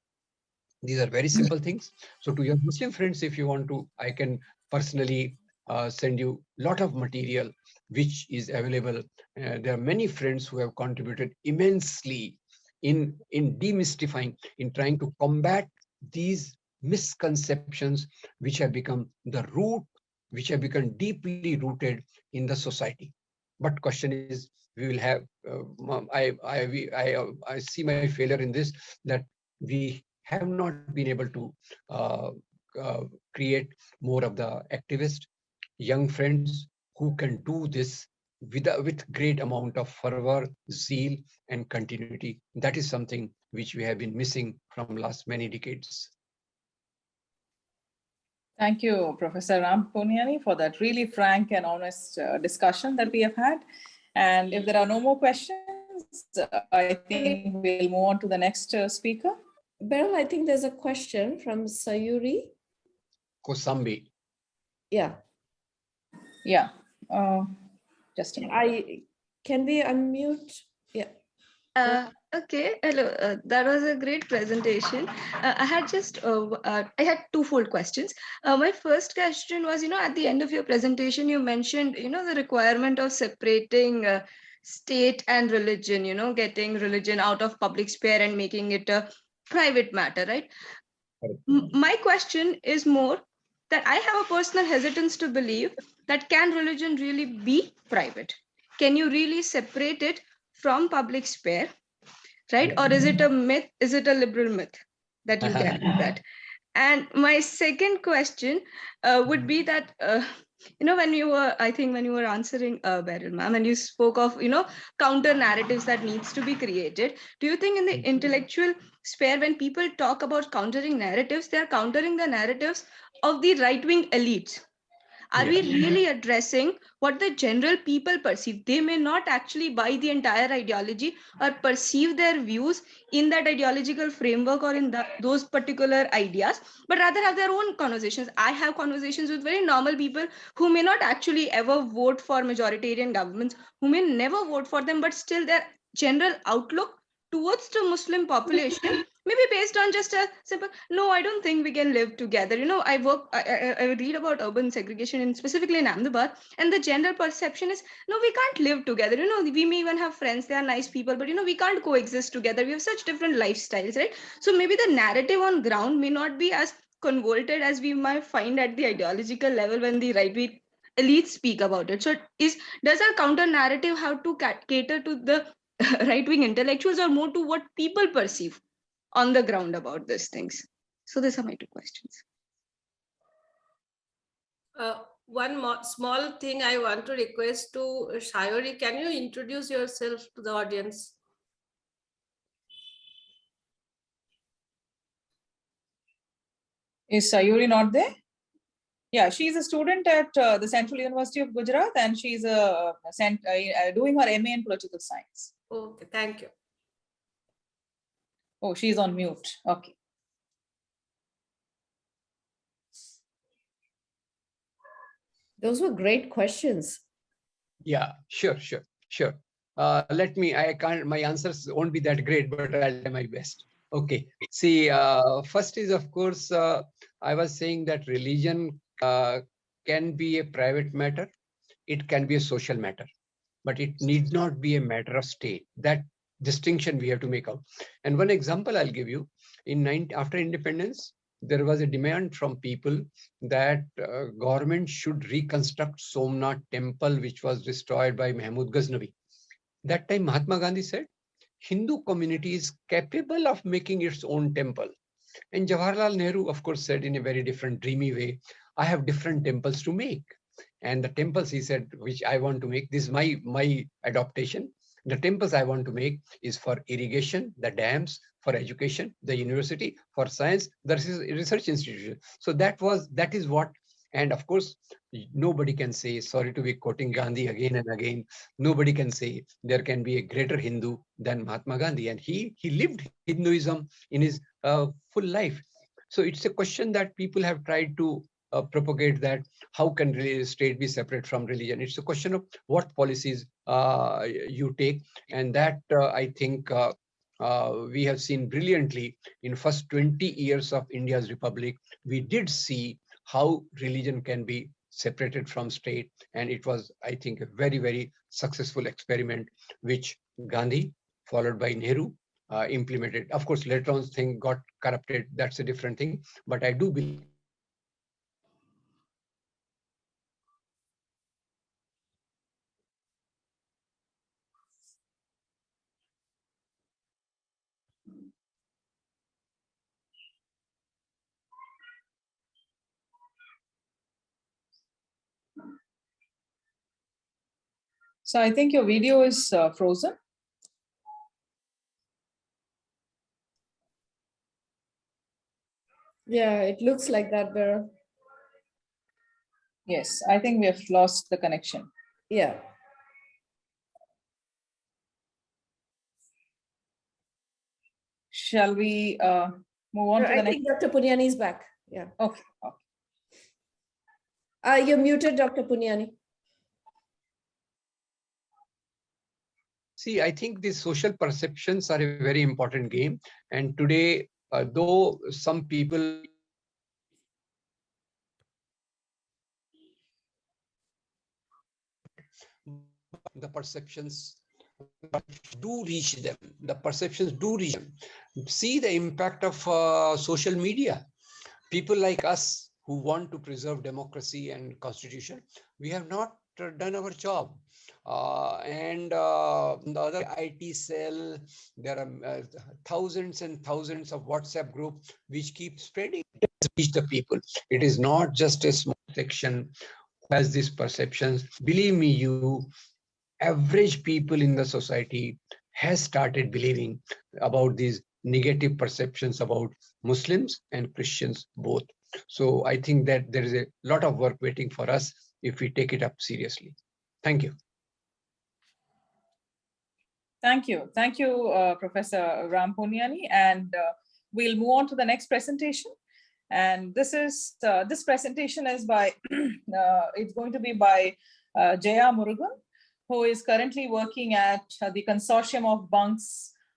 These are very simple things. So to your Muslim friends, if you want to, I can personally send you a lot of material which is available. There are many friends who have contributed immensely in demystifying, in trying to combat these misconceptions which have become the root, which have become deeply rooted in the society. But question is, we will have, I see my failure in this, that we have not been able to create more of the activists, young friends who can do this with great amount of fervor, zeal, and continuity. That is something which we have been missing from last many decades. Thank you, Professor Puniyani, for that really frank and honest discussion that we have had. And if there are no more questions, I think we'll move on to the next speaker. Beryl, I think there's a question from Sayuri. Kosambi. Yeah. Yeah. Just a minute. Can we unmute? Yeah. Okay, hello. That was a great presentation. I had just I had twofold questions. My first question was, at the end of your presentation, you mentioned, the requirement of separating state and religion. Getting religion out of public sphere and making it a private matter, right? My question is more that I have a personal hesitance to believe that can religion really be private? Can you really separate it from public sphere? Right? Or is it a myth? Is it a liberal myth that you can do that? And my second question would be that, when you were answering Beryl, ma'am, and you spoke of, counter narratives that needs to be created. Do you think in the intellectual sphere, when people talk about countering narratives, they're countering the narratives of the right-wing elites? Are we really addressing what the general people perceive? They may not actually buy the entire ideology or perceive their views in that ideological framework or in those particular ideas, but rather have their own conversations. I have conversations with very normal people who may not actually ever vote for majoritarian governments, who may never vote for them, but still their general outlook towards the Muslim population maybe based on just a simple, no, I don't think we can live together. I read about urban segregation and specifically in Ahmedabad, and the general perception is, no, we can't live together. We may even have friends, they are nice people, but we can't coexist together. We have such different lifestyles, right? So maybe the narrative on ground may not be as convoluted as we might find at the ideological level when the right-wing elites speak about it. So does our counter narrative have to cater to the right-wing intellectuals or more to what people perceive on the ground about these things? So these are my two questions. One more small thing I want to request to Sayuri. Can you introduce yourself to the audience? Is Sayuri not there? Yeah, she's a student at the Central University of Gujarat, and she's doing her MA in political science. Okay, thank you. Oh, she's on mute. Okay. Those were great questions. Yeah, sure. My answers won't be that great, but I'll try my best. Okay. See, first is, of course, I was saying that religion can be a private matter. It can be a social matter, but it need not be a matter of state. That distinction we have to make out. And one example I'll give you, after independence, there was a demand from people that government should reconstruct Somnath temple, which was destroyed by Mahmud Ghaznavi. That time Mahatma Gandhi said, Hindu community is capable of making its own temple. And Jawaharlal Nehru, of course, said in a very different, dreamy way, I have different temples to make. And the temples, he said, which I want to make, this is my adaptation. The temples I want to make is for irrigation, the dams, for education, the university, for science, the research institution. So that is what, and of course, nobody can say, sorry to be quoting Gandhi again and again, nobody can say there can be a greater Hindu than Mahatma Gandhi. And he lived Hinduism in his full life. So it's a question that people have tried to propagate, that how can state be separate from religion? It's a question of what policies you take. And that I think we have seen brilliantly in first 20 years of India's republic. We did see how religion can be separated from state. And it was, I think, a very, very successful experiment, which Gandhi, followed by Nehru, implemented. Of course, later on thing got corrupted. That's a different thing. But I do believe So I think your video is frozen. Yeah, it looks like that, Beryl. Yes, I think we have lost the connection. Yeah. Shall we move on to the I next? think Dr. Puniyani is back. Yeah. Okay. You're muted, Dr. Puniyani. See, I think these social perceptions are a very important game. And today, though some people the perceptions do reach them, the perceptions do reach them. See the impact of social media. People like us who want to preserve democracy and constitution, we have not done our job. The other IT cell, there are thousands and thousands of WhatsApp groups which keep spreading, reach the people. It is not just a small section who has these perceptions. Believe me, you average people in the society has started believing about these negative perceptions about Muslims and Christians both. So I think that there is a lot of work waiting for us if we take it up seriously. Thank you. Thank you. Thank you, Professor Ram Puniyani. And we'll move on to the next presentation. And this is this presentation is by it's going to be by Jeya Murugan, who is currently working at the consortium of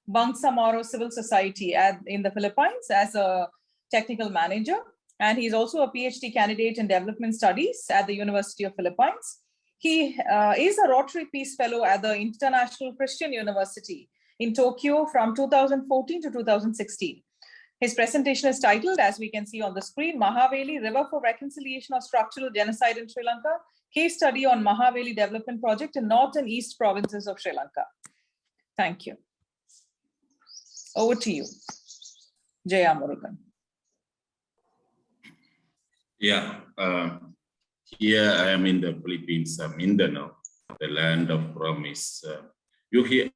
Bangsamoro Civil Society in the Philippines as a technical manager. And he's also a PhD candidate in development studies at the University of Philippines. He is a Rotary Peace Fellow at the International Christian University in Tokyo from 2014 to 2016. His presentation is titled, as we can see on the screen, Mahaveli, River for Reconciliation of Structural Genocide in Sri Lanka, Case Study on Mahaveli Development Project in North and East provinces of Sri Lanka. Thank you. Over to you, Jeya Murugan. Yeah, here I am in the Philippines, Mindanao, the land of promise. You hear,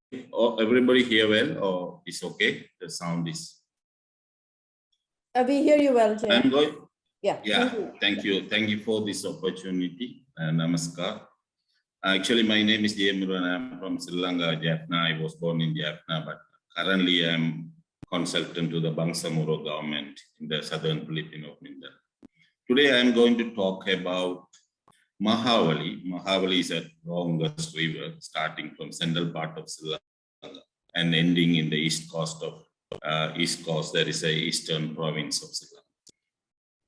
everybody hear well, or is okay? The sound is. We hear you well, Jeya. I'm going. Yeah. Yeah, thank you. Thank you for this opportunity. Namaskar. Actually, my name is Jeya Murugan. I'm from Sri Lanka, Jaffna. I was born in Jaffna, but currently I'm consultant to the Bangsamoro government in the southern Philippines of Mindanao. Today, I'm going to talk about Mahaveli. Mahaveli is the longest river, starting from central part of Sri Lanka and ending in the east coast of East Coast. There is a eastern province of Sri Lanka.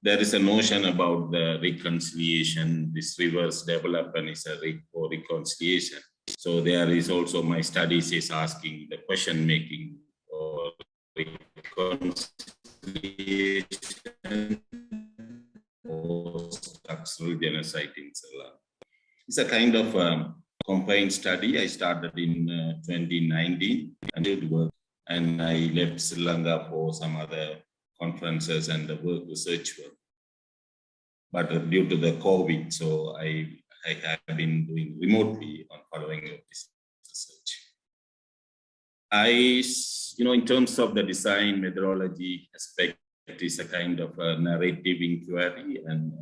There is a notion about the reconciliation. This river's development is a for reconciliation. So there is also my studies is asking the question making or reconciliation or structural genocide in Sri Lanka. It's a kind of combined study. I started in 2019 and did work, and I left Sri Lanka for some other conferences and the work research work. But due to the COVID, so I have been doing remotely on following this research. In terms of the design methodology aspect, it is a kind of a narrative inquiry and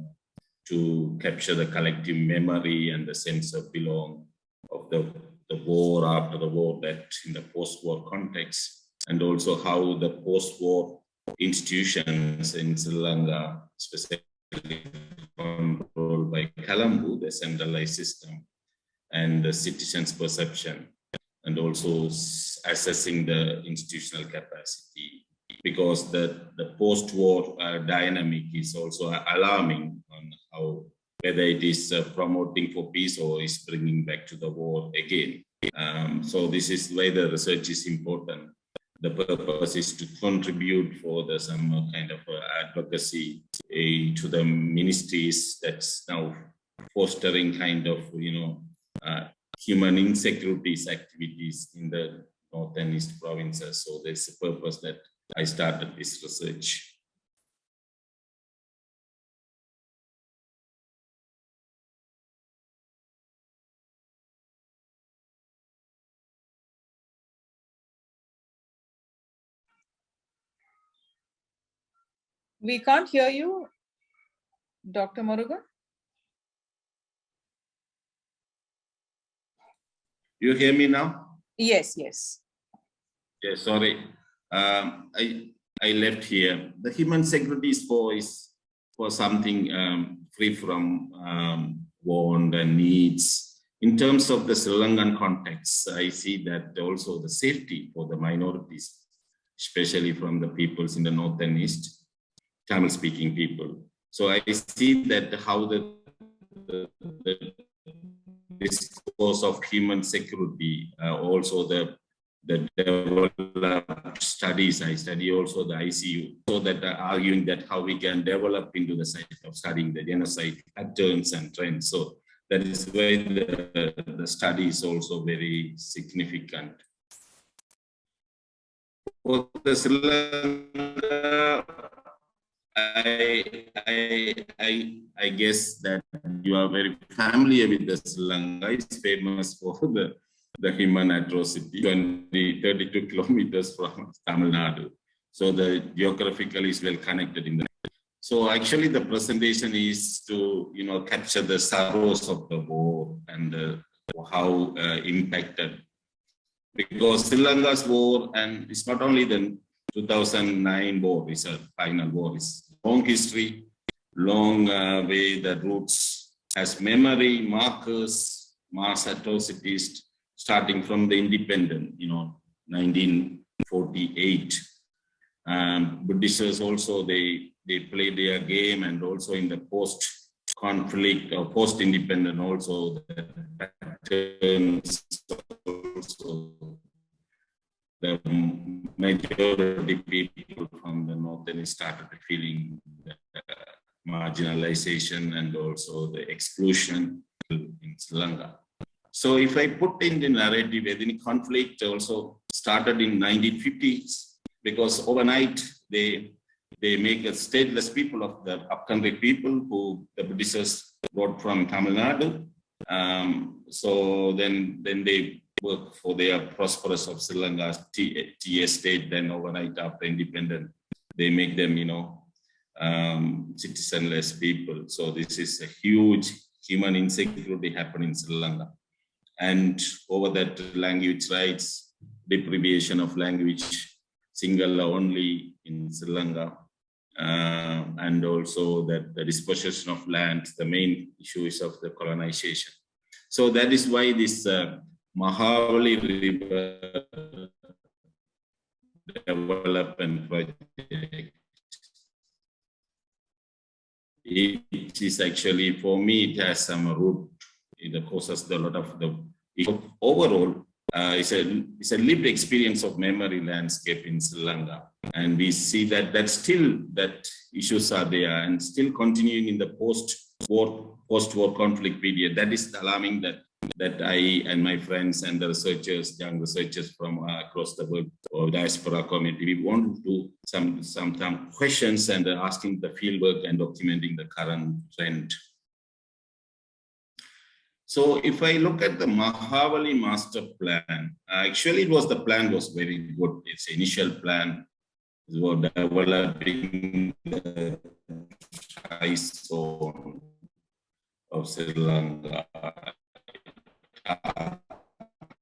to capture the collective memory and the sense of belong of the war after the war, that in the post-war context, and also how the post-war institutions in Sri Lanka, specifically controlled by Kalambu, the centralized system, and the citizens' perception, and also assessing the institutional capacity, because the post-war dynamic is also alarming on how, whether it is promoting for peace or is bringing back to the war again. So this is why the research is important. The purpose is to contribute for some kind of advocacy to the ministries that's now fostering kind of, human insecurities activities in the North and East provinces. So there's a purpose that I started this research. We can't hear you, Dr. Murugan. You hear me now? Yes, yes. Yeah, sorry. I left here. The human security is for something free from want and needs. In terms of the Sri Lankan context, I see that also the safety for the minorities, especially from the peoples in the north and east, Tamil-speaking people. So I see that how the discourse of human security, also the developed studies. I study also the ICU, so that arguing that how we can develop into the side of studying the genocide patterns and trends. So that is why the study is also very significant. For the Sri Lanka, I guess that you are very familiar with the Sri Lanka. It's famous for the human atrocity, 32 kilometers from Tamil Nadu. So the geographically is well connected in the. So actually the presentation is to, capture the sorrows of the war and how impacted. Because Sri Lanka's war, and it's not only the 2009 war, it's a final war, it's long history, long way the roots has memory, markers, mass atrocities, starting from the independent, 1948. Britishers also, they play their game, and also in the post-conflict or post-independent also, the patterns also, the majority people from the northern started feeling the marginalization and also the exclusion in Sri Lanka. So if I put in the narrative, the conflict also started in 1950s, because overnight they make a stateless people of the upcountry people who the Britishers brought from Tamil Nadu. So then they work for their prosperous of Sri Lanka's tea estate. Then overnight after independence, they make them, citizenless people. So this is a huge human insecurity happening in Sri Lanka. And over that, language rights, deprivation of language, single only in Sri Lanka, and also that the dispossession of land, the main issue is of the colonization. So that is why this Mahavali River development project, it is actually, for me, it has some root. It causes a lot of the overall. It's a lived experience of memory landscape in Sri Lanka, and we see that that issues are there and still continuing in the post-war conflict period. That is alarming. That I and my friends and the researchers, young researchers from across the world or diaspora community, we want to do some questions and asking the fieldwork and documenting the current trend. So if I look at the Mahavali master plan, actually the plan was very good. Its initial plan was developing the ice zone of Sri Lanka,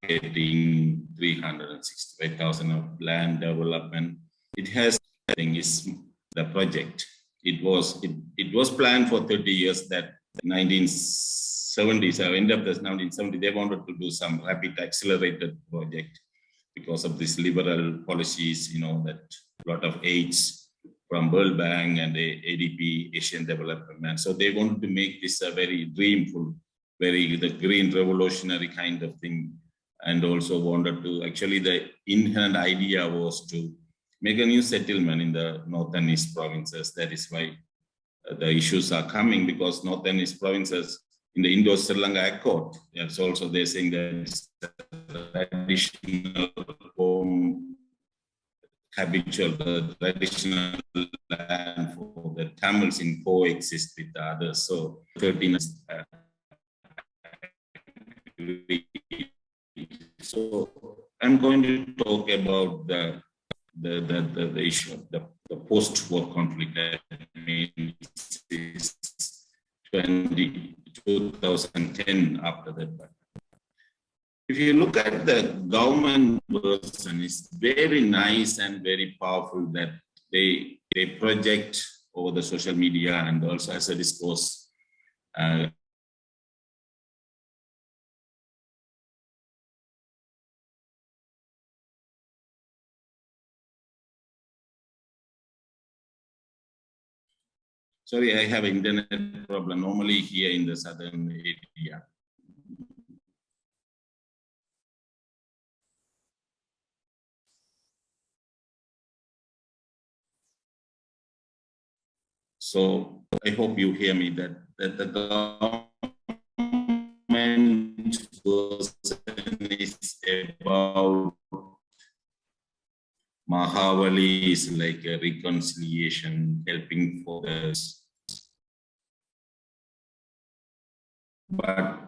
getting 365,000 of land development. It has, I think, is the project. It was planned for 30 years. That 1970s, end of the 1970s, they wanted to do some rapid accelerated project because of these liberal policies. That a lot of aids from World Bank and the ADB, Asian Development Bank. So they wanted to make this a very dreamful, the green revolutionary kind of thing, and also wanted to, actually the inherent idea was to make a new settlement in the north and east provinces. That is why the issues are coming, because north and east provinces in the Indo-Sri Lanka Accord, it's also they're saying that it's traditional home, habitual, the traditional land for the Tamils in coexist with the others. So 13 So I'm going to talk about the issue of the post-war conflict. 2010 after that. But if you look at the government version, it's very nice and very powerful that they project over the social media and also as a discourse. Sorry, I have an internet problem normally here in the southern area. So I hope you hear me that the government version is about Mahavali is like a reconciliation, helping for us. But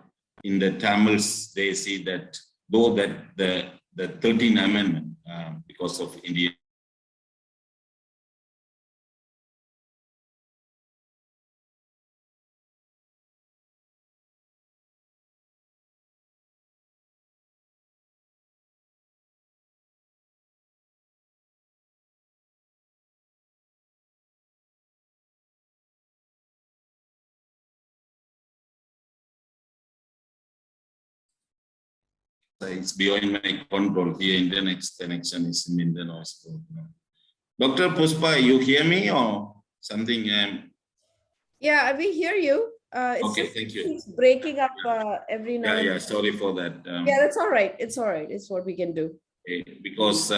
in the Tamils, they see that though that the 13th Amendment, because of India, it's beyond my control. Here, internet connection is in the noise. Dr. Pushpa, you hear me or something? Yeah, we hear you. Okay, thank you. It's breaking up every now and then. Yeah, sorry for that. Yeah, that's all right. It's all right. It's what we can do. Because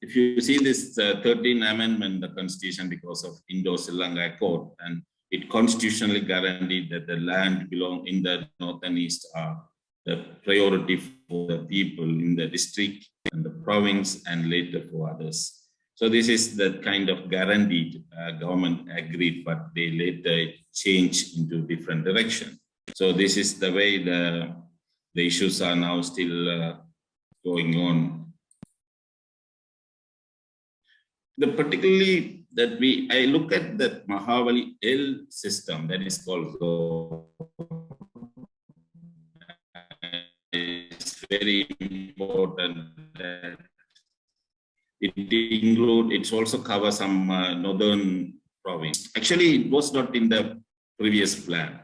if you see this 13th Amendment, the Constitution, because of Indo-Sri Lanka Accord, and it constitutionally guaranteed that the land belong in the north and east are the priority for the people in the district and the province and later for others. So this is the kind of guaranteed government agreed, but they later changed into different direction. So this is the way the issues are now still going on. Particularly that I look at that Mahavali L system that is called it's very important that it also covers some northern province. Actually, it was not in the previous plan.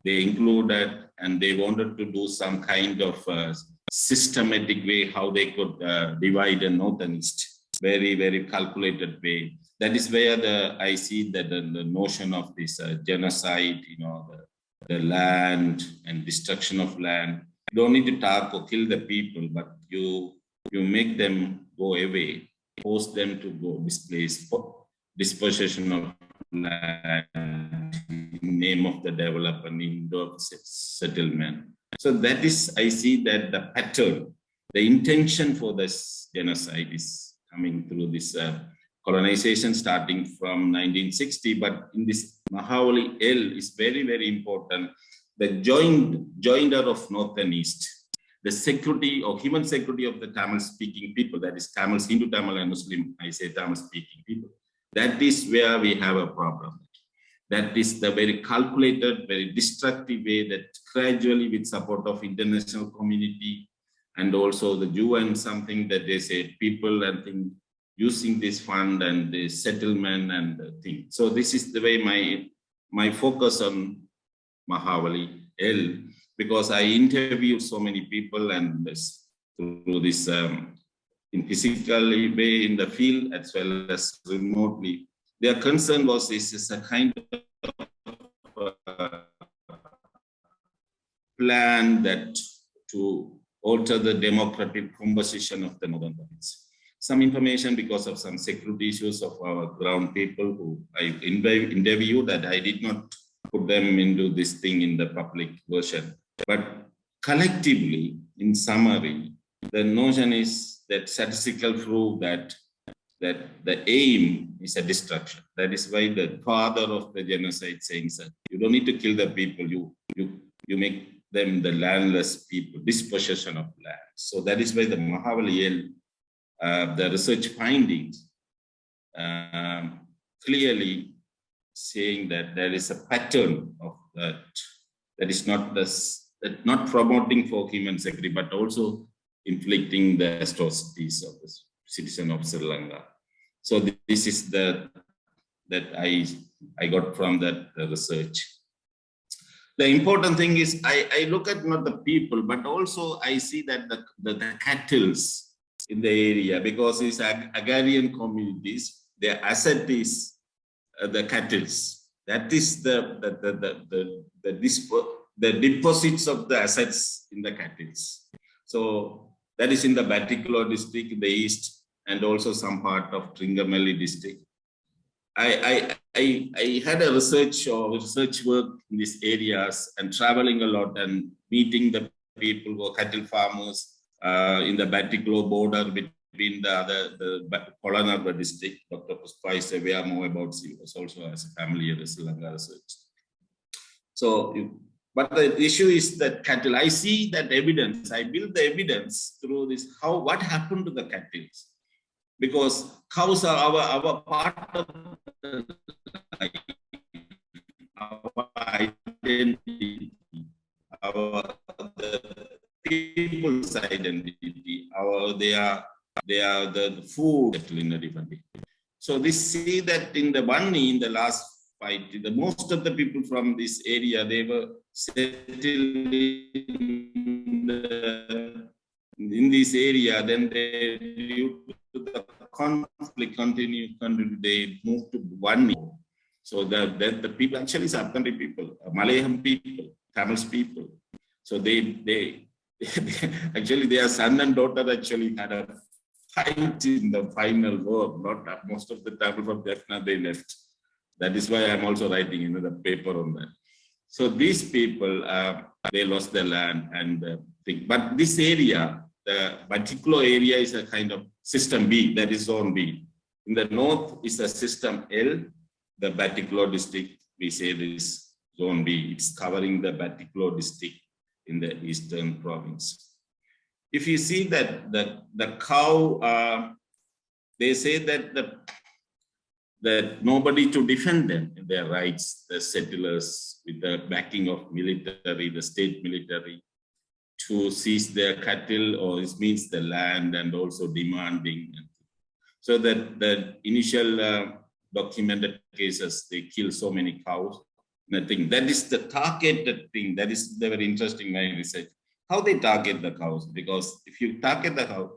They included and they wanted to do some kind of systematic way how they could divide the north and east. Very, very calculated way. That is where I see that the notion of this genocide, the land and destruction of land. You don't need to talk or kill the people, but you make them go away, force them to go displaced, dispossession of land in name of the development, indoor settlement. So that is, I see that the pattern, the intention for this genocide is coming through this colonization starting from 1960, but in this Mahavali L is very, very important. The joinder of North and East, the security or human security of the Tamil-speaking people, that is Tamils, Hindu Tamil and Muslim, I say Tamil-speaking people. That is where we have a problem. That is the very calculated, very destructive way that gradually with support of international community and also the UN, something that they say people and thing using this fund and the settlement and the thing. So this is the way my focus on Mahavali L, because I interviewed so many people and through this in physical way in the field as well as remotely. Their concern was this is a kind of plan that to alter the democratic composition of the northern province. Some information because of some security issues of our ground people who I interviewed that I did not put them into this thing in the public version. But collectively, in summary, the notion is that statistical proof that the aim is a destruction. That is why the father of the genocide saying that you don't need to kill the people, you make them the landless people, dispossession of land. So that is why the Mahavali the research findings clearly saying that there is a pattern of that that is not not promoting for human security, but also inflicting the atrocities of the citizen of Sri Lanka. So this is that I got from that research. The important thing is I look at not the people, but also I see that the cattle in the area, because it's agrarian communities, their asset is the cattle. That is the deposits of the assets in the cattle. So that is in the Batticaloa district in the east, and also some part of Tringamalli district. I had a research work in these areas and traveling a lot and meeting the people who are cattle farmers in the Batticaloa border between the Polonnaruwa district. Dr. Pushpa is aware more about, she was also as a family at Sri Lanka research. So, but the issue is that cattle, I see that evidence, I build the evidence through this, what happened to the cattle? Because cows are our part of life, our identity, the people's identity, they are the food in a different way. So we see that in the last fight, most of the people from this area, they were settled in this area, then they, due to the conflict continue, they moved to Vanni. So the people actually is upcountry people, Malayalam people, Tamil people. So they actually their son and daughter actually had a fight in the final war. Not most of the Tamil from Jaffna they left. That is why I'm also writing the paper on that. So these people they lost their land and but this area, the particular area is a kind of system B, that is zone B. In the north is a system L, the Batticaloa district, we say this zone B, it's covering the Batticaloa district in the eastern province. If you see that the cow, they say that nobody to defend them in their rights, the settlers with the backing of military, the state military, to seize their cattle, or it means the land, and also demanding. So that the initial documented cases, they kill so many cows, nothing. That is the targeted thing. That is the very interesting my research. How they target the cows, because if you target the cow,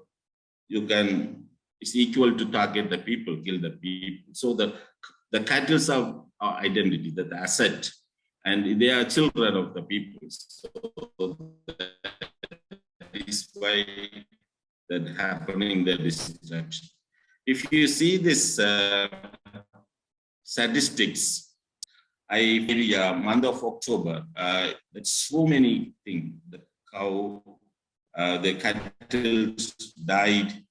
you can, it's equal to target the people, kill the people. So the cattle are our identity, the asset, and they are children of the people. So that is why that happening, the destruction. If you see this statistics, month of October, there's so many things. The cow, the cattle died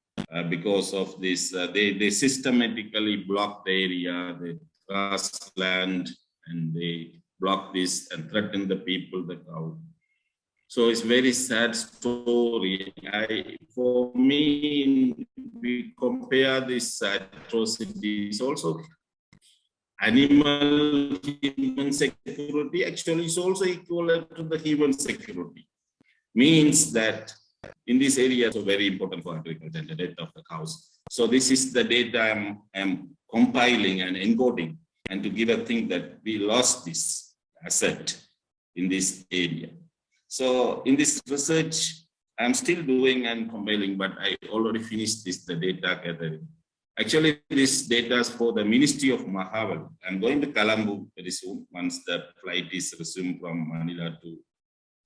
because of this. They systematically block the area, the grassland, and they block this and threaten the people, the cow. So it's very sad story. For me, we compare this atrocities also. Animal human security actually is also equal to the human security. Means that in this area, so very important for agriculture, the death of the cows. So this is the data I'm compiling and encoding, and to give a thing that we lost this asset in this area. So in this research, I'm still doing and compiling, but I already finished the data gathering. Actually, this data is for the Ministry of Mahawal. I'm going to Colombo very soon, once the flight is resumed from Manila to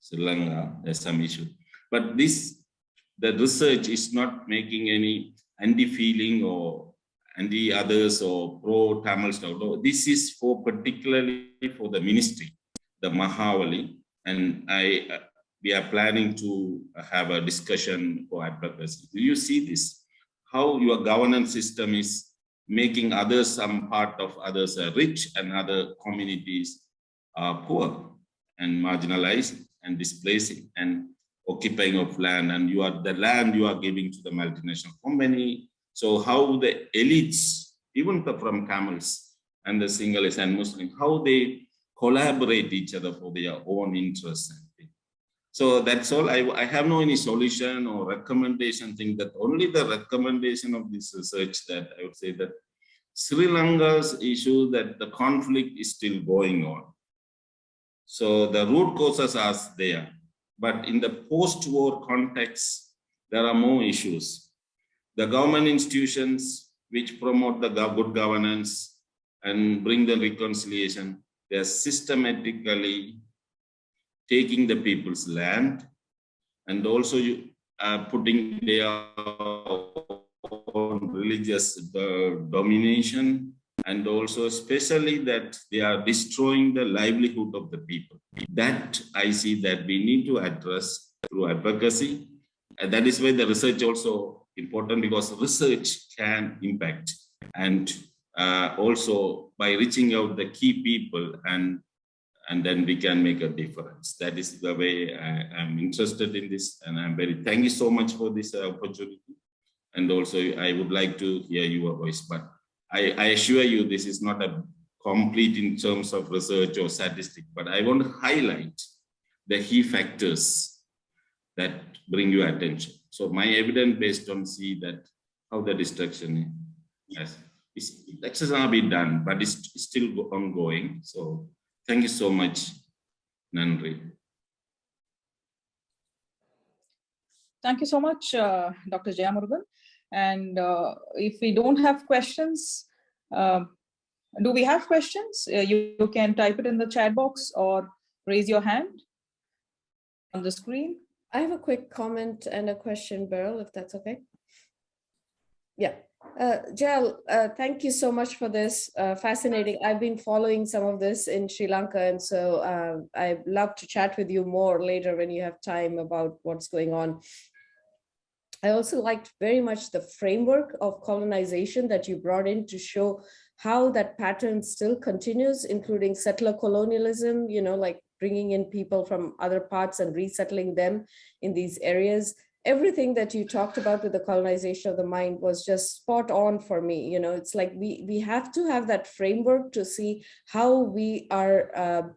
Sri Lanka. There's some issue. But the research is not making any anti-feeling or anti-others or pro-Tamil stuff. No, this is for particularly for the ministry, the Mahawali. And we are planning to have a discussion for advocacy. Do you see this? How your governance system is making others, some part of others are rich and other communities are poor and marginalized and displacing and occupying of land, and the land you are giving to the multinational company. So how the elites, even from Tamils and the Sinhalese and Muslims, how they collaborate each other for their own interests. So that's all. I have no any solution or recommendation thing. That only the recommendation of this research that I would say that Sri Lanka's issue that the conflict is still going on. So the root causes are there, but in the post-war context, there are more issues. The government institutions which promote the good governance and bring the reconciliation, they are systematically taking the people's land and also putting their own religious domination, and also especially that they are destroying the livelihood of the people. That I see that we need to address through advocacy. And that is why the research also important, because research can impact, and also by reaching out the key people, and then we can make a difference. That is the way I am interested in this, and I'm thank you so much for this opportunity. And also I would like to hear your voice, but I assure you this is not a complete in terms of research or statistic, but I want to highlight the key factors that bring your attention. So my evidence based on see that how the destruction is not been done, but it's still ongoing. So thank you so much, Nandri. Thank you so much, Dr. Jeya Murugan. And if we don't have questions, do we have questions? You can type it in the chat box or raise your hand on the screen. I have a quick comment and a question, Beryl, if that's okay. Yeah. Jeya, thank you so much for this. Fascinating. I've been following some of this in Sri Lanka, and so I'd love to chat with you more later when you have time about what's going on. I also liked very much the framework of colonization that you brought in to show how that pattern still continues, including settler colonialism, you know, like bringing in people from other parts and resettling them in these areas. Everything that you talked about with the colonization of the mind was just spot on for me. You know, it's like we have to have that framework to see how we are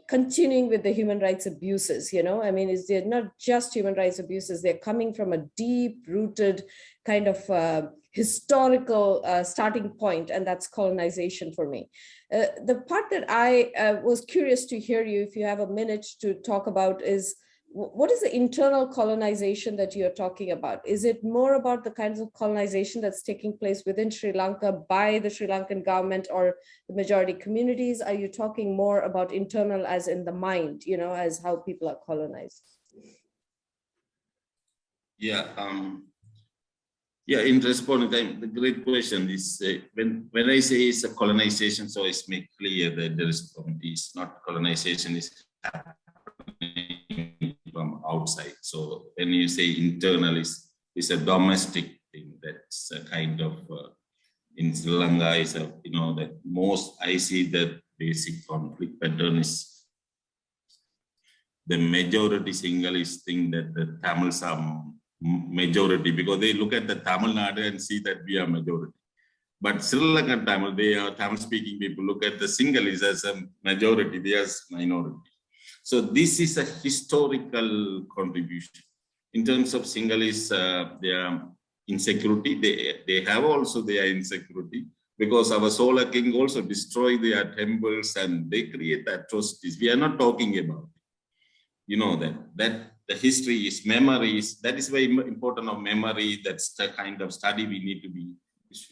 continuing with the human rights abuses. You know, I mean, they're not just human rights abuses, they're coming from a deep rooted kind of historical starting point, and that's colonization for me. The part that I was curious to hear you, if you have a minute to talk about, is what is the internal colonization that you're talking about? Is it more about the kinds of colonization that's taking place within Sri Lanka by the Sri Lankan government or the majority communities? Are you talking more about internal as in the mind, you know, as how people are colonized? Yeah, in response, the great question is when I say it's a colonization, so it's made clear that there is not colonization is happening from outside. So when you say internal is a domestic thing, that's a kind of in Sri Lanka is a, you know, that most I see that basic conflict pattern is the majority Sinhalese think that the Tamils are majority because they look at the Tamil Nadu and see that we are majority. But Sri Lankan Tamil, they are Tamil speaking people look at the Sinhalese as a majority, they are minority. So this is a historical contribution. In terms of Sinhalese, their insecurity, they have also their insecurity because our solar king also destroyed their temples and they create atrocities. We are not talking about it. You know that the history is memories. That is very important of memory. That's the kind of study we need to be,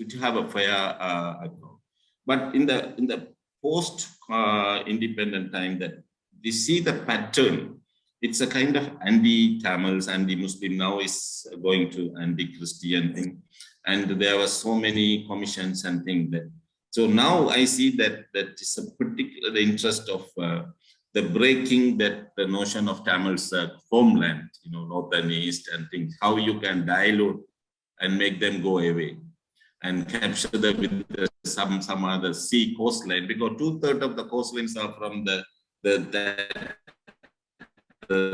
to have a fair account. But in the post-independent time that we see the pattern, it's a kind of anti-Tamils, anti-Muslim, now is going to anti-Christian thing. And there were so many commissions and things that. So now I see that is a particular interest of the breaking that the notion of Tamils homeland, you know, north and east and things, how you can dilute and make them go away and capture them with some other sea coastline, because 2/3 of the coastlines are from the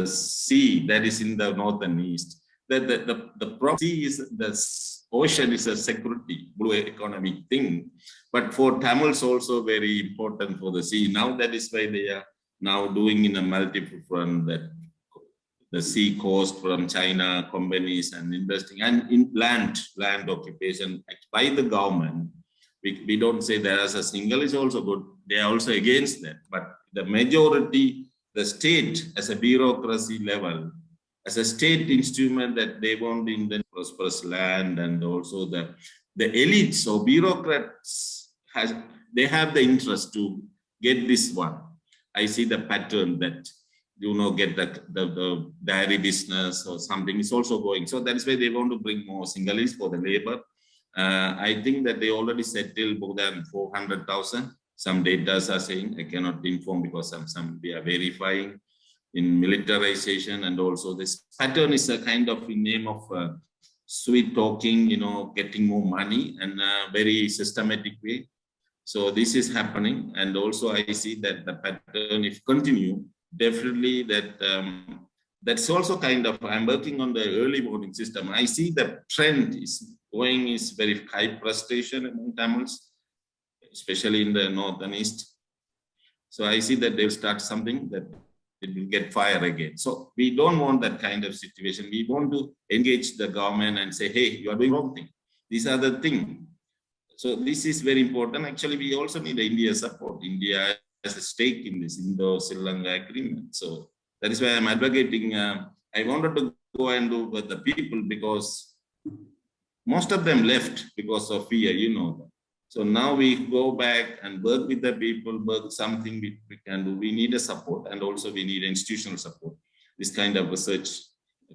sea that is in the north and east. The sea is ocean is a security, blue economic thing. But for Tamils also very important for the sea. Now that is why they are now doing in a multiple front that the sea coast from China, companies and investing and in land occupation by the government. We don't say there is a single is also good. They are also against that. But the majority, the state as a bureaucracy level, as a state instrument that they want in the prosperous land, and also the elites or bureaucrats they have the interest to get this one. I see the pattern that get the dairy business or something is also going. So that is why they want to bring more singles for the labor. I think that they already settled more than 400,000. Some data are saying, I cannot inform because some we are verifying in militarization, and also this pattern is a kind of in name of sweet talking, getting more money and a very systematic way. So this is happening, and also I see that the pattern if continue, definitely that that's also kind of, I'm working on the early warning system. I see the trend is going is very high frustration among Tamils, especially in the north and east. So I see that they'll start something that it will get fire again. So we don't want that kind of situation. We want to engage the government and say, hey, you are doing wrong thing. These are the things. So this is very important. Actually, we also need India's support. India has a stake in this Indo-Sri Lanka agreement. So that is why I'm advocating. I wanted to go and do with the people because most of them left because of fear, So now we go back and work with the people, work something we can do. We need a support, and also we need institutional support. This kind of research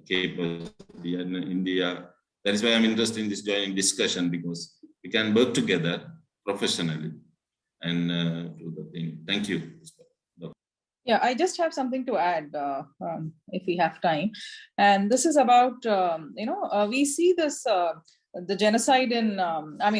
capability in India. That is why I'm interested in this joining discussion, because we can work together professionally and do the thing. Thank you. Yeah, I just have something to add if we have time. And this is about, we see this, the genocide in,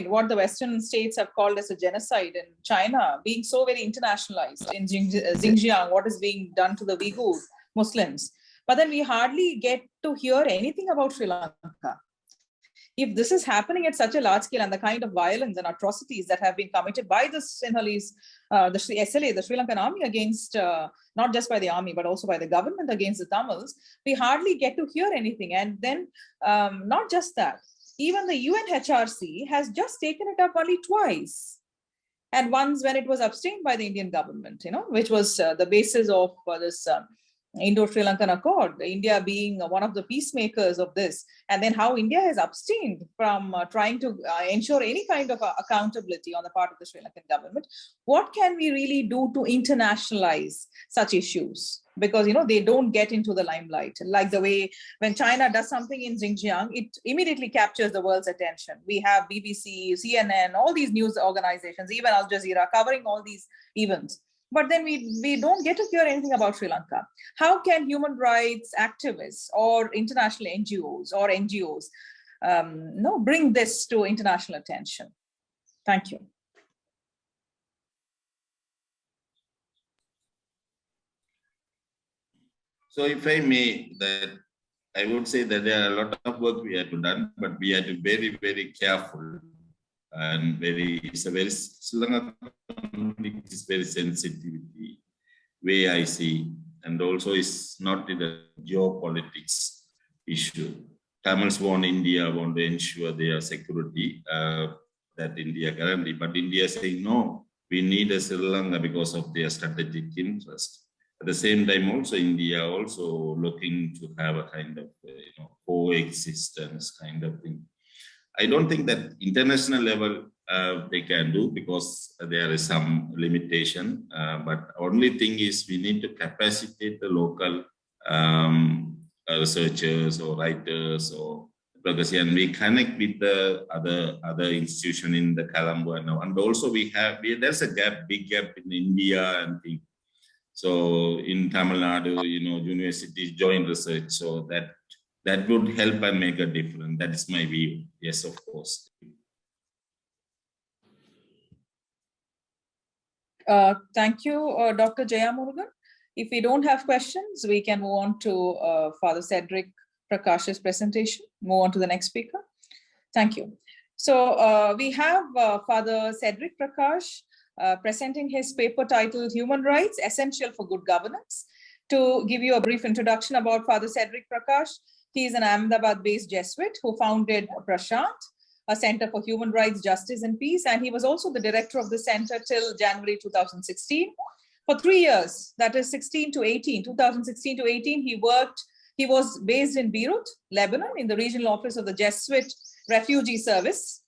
what the Western states have called as a genocide in China being so very internationalized in Xinjiang, what is being done to the Uyghur Muslims. But then we hardly get to hear anything about Sri Lanka. If this is happening at such a large scale and the kind of violence and atrocities that have been committed by the Sinhalese, the SLA, the Sri Lankan army against, not just by the army, but also by the government against the Tamils, we hardly get to hear anything. And then not just that, even the UNHRC has just taken it up only twice. And once when it was abstained by the Indian government, which was the basis of this Indo-Sri Lankan Accord, India being one of the peacemakers of this, and then how India has abstained from trying to ensure any kind of accountability on the part of the Sri Lankan government. What can we really do to internationalize such issues? Because, they don't get into the limelight. Like the way when China does something in Xinjiang, it immediately captures the world's attention. We have BBC, CNN, all these news organizations, even Al Jazeera covering all these events. But then we don't get to hear anything about Sri Lanka. How can human rights activists or international NGOs or NGOs bring this to international attention? Thank you. So if I may, that I would say that there are a lot of work we have to done, but we have to be very, very careful and it's a very, Sri Lanka is very sensitivity way I see, and also it's not in the geopolitics issue. Tamils want to ensure their security, that India currently, but India saying no, we need a Sri Lanka because of their strategic interest. At the same time, also India also looking to have a kind of coexistence kind of thing. I don't think that international level they can do because there is some limitation. But only thing is we need to capacitate the local researchers or writers or advocacy, and we connect with the other institution in the Colombo and also there's a big gap in India and things. So in Tamil Nadu, universities join research, so that would help and make a difference. That is my view. Yes, of course. Thank you, Dr. Jeya Murugan. If we don't have questions, we can move on to Father Cedric Prakash's presentation. Move on to the next speaker. Thank you. So we have Father Cedric Prakash presenting his paper titled Human Rights, Essential for Good Governance. To give you a brief introduction about Father Cedric Prakash, he is an Ahmedabad-based Jesuit who founded Prashant, a Center for Human Rights, Justice and Peace, and he was also the director of the center till January 2016. For 3 years, that is 2016 to 18, he was based in Beirut, Lebanon, in the regional office of the Jesuit Refugee Service.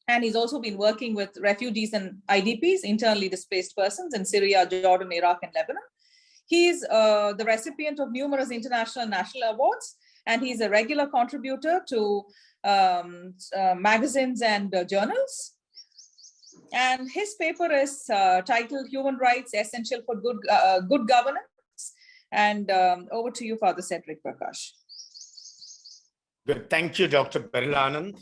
And he's also been working with refugees and IDPs, internally displaced persons in Syria, Jordan, Iraq, and Lebanon. He's the recipient of numerous international and national awards, and he's a regular contributor to magazines and journals. And his paper is titled Human Rights, Essential for Good Governance. And over to you, Father Cedric Prakash. Good. Thank you, Dr. Beryl Anand.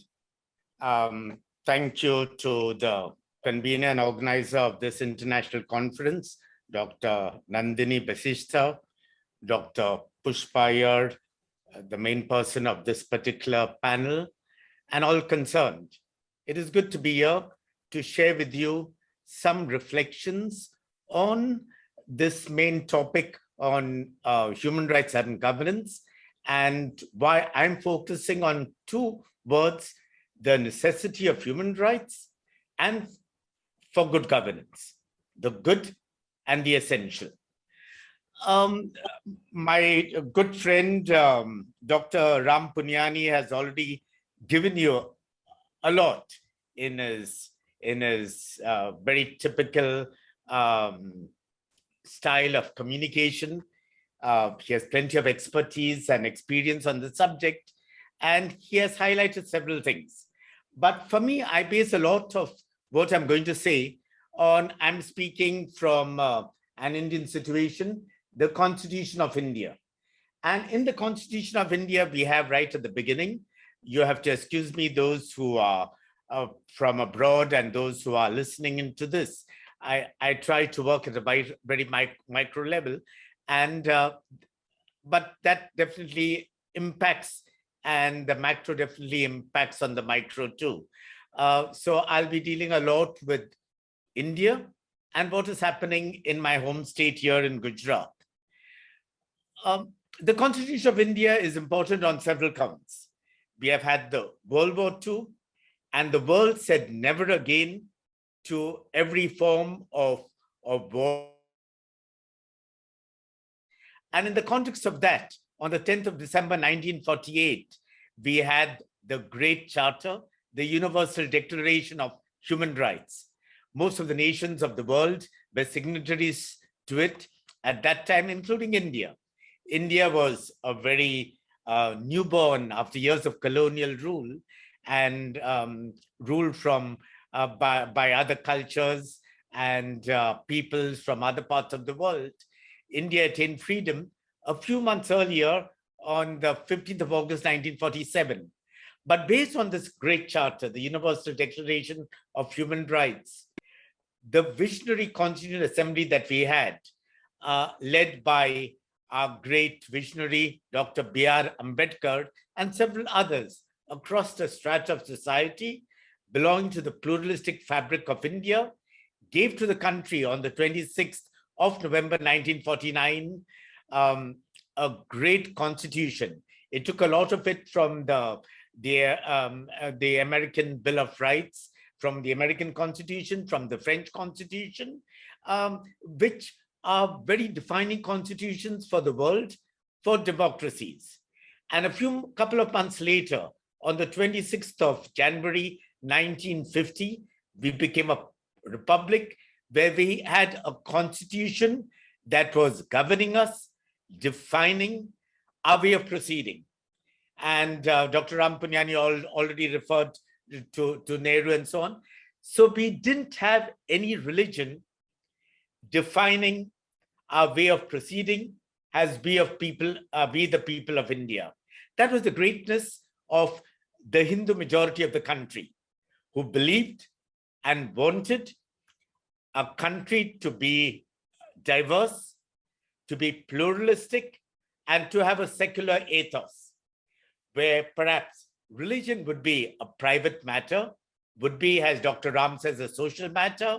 Thank you to the convener and organizer of this international conference, Dr. Nandini Basista, Dr. Pushpa Iyer, the main person of this particular panel, and all concerned. It is good to be here to share with you some reflections on this main topic on human rights and governance, and why I'm focusing on two words: the necessity of human rights and for good governance, the good and the essential. My good friend, Dr. Ram Puniyani, has already given you a lot in his very typical style of communication. He has plenty of expertise and experience on the subject, and he has highlighted several things. But for me, I base a lot of what I'm going to say on, I'm speaking from an Indian situation, the Constitution of India. And in the Constitution of India, we have right at the beginning, you have to excuse me, those who are from abroad and those who are listening into this. I try to work at a very micro level, and but that definitely impacts, and the macro definitely impacts on the micro too. So I'll be dealing a lot with India and what is happening in my home state here in Gujarat. The Constitution of India is important on several counts. We have had the World War II, and the world said never again to every form of war. And in the context of that, on the 10th of December 1948, we had the Great Charter, the Universal Declaration of Human Rights. Most of the nations of the world were signatories to it at that time, including India. India was a very newborn after years of colonial rule and rule from by other cultures and peoples from other parts of the world. India attained freedom a few months earlier on the 15th of August, 1947. But based on this great charter, the Universal Declaration of Human Rights, the visionary Constituent Assembly that we had, led by our great visionary, Dr. B.R. Ambedkar, and several others across the strata of society belonging to the pluralistic fabric of India, gave to the country on the 26th of November 1949 a great constitution. It took a lot of it from the American Bill of Rights, from the American Constitution, from the French Constitution, which are very defining constitutions for the world, for democracies. And a couple of months later, on the 26th of January 1950, we became a republic where we had a constitution that was governing us, defining our way of proceeding. And Dr. Ram Puniyani already referred to Nehru and so on. So we didn't have any religion defining our way of proceeding as we the people of India. That was the greatness of the Hindu majority of the country, who believed and wanted a country to be diverse, to be pluralistic, and to have a secular ethos, where perhaps religion would be a private matter, would be, as Dr. Ram says, a social matter,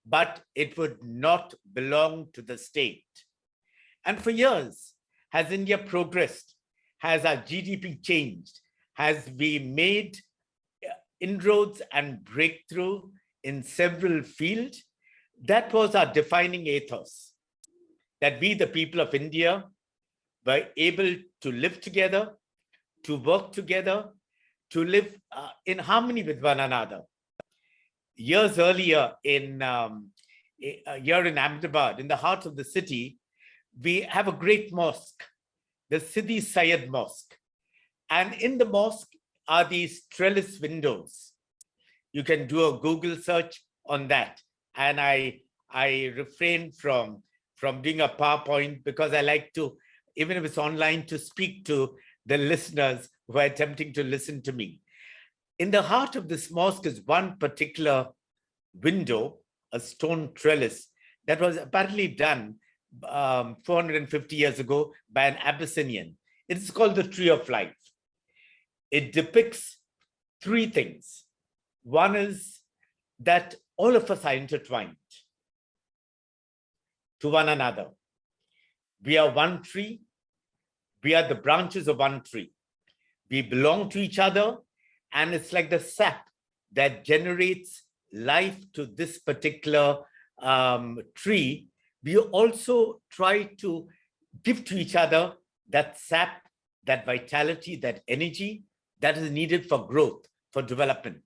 but it would not belong to the state. And for years, has India progressed? Has our GDP changed? Has we made inroads and breakthrough in several fields? That was our defining ethos, that we, the people of India, were able to live together, to work together, to live in harmony with one another. Years earlier, here in Ahmedabad, in the heart of the city, we have a great mosque, the Sidi Syed Mosque. And in the mosque are these trellis windows. You can do a Google search on that. And I refrain from doing a PowerPoint because I like to, even if it's online, to speak to the listeners who are attempting to listen to me. In the heart of this mosque is one particular window, a stone trellis that was apparently done 450 years ago by an Abyssinian. It is called the Tree of Life. It depicts three things. One is that all of us are intertwined to one another. We are one tree. We are the branches of one tree. We belong to each other, and it's like the sap that generates life to this particular tree. We also try to give to each other that sap, that vitality, that energy that is needed for growth, for development.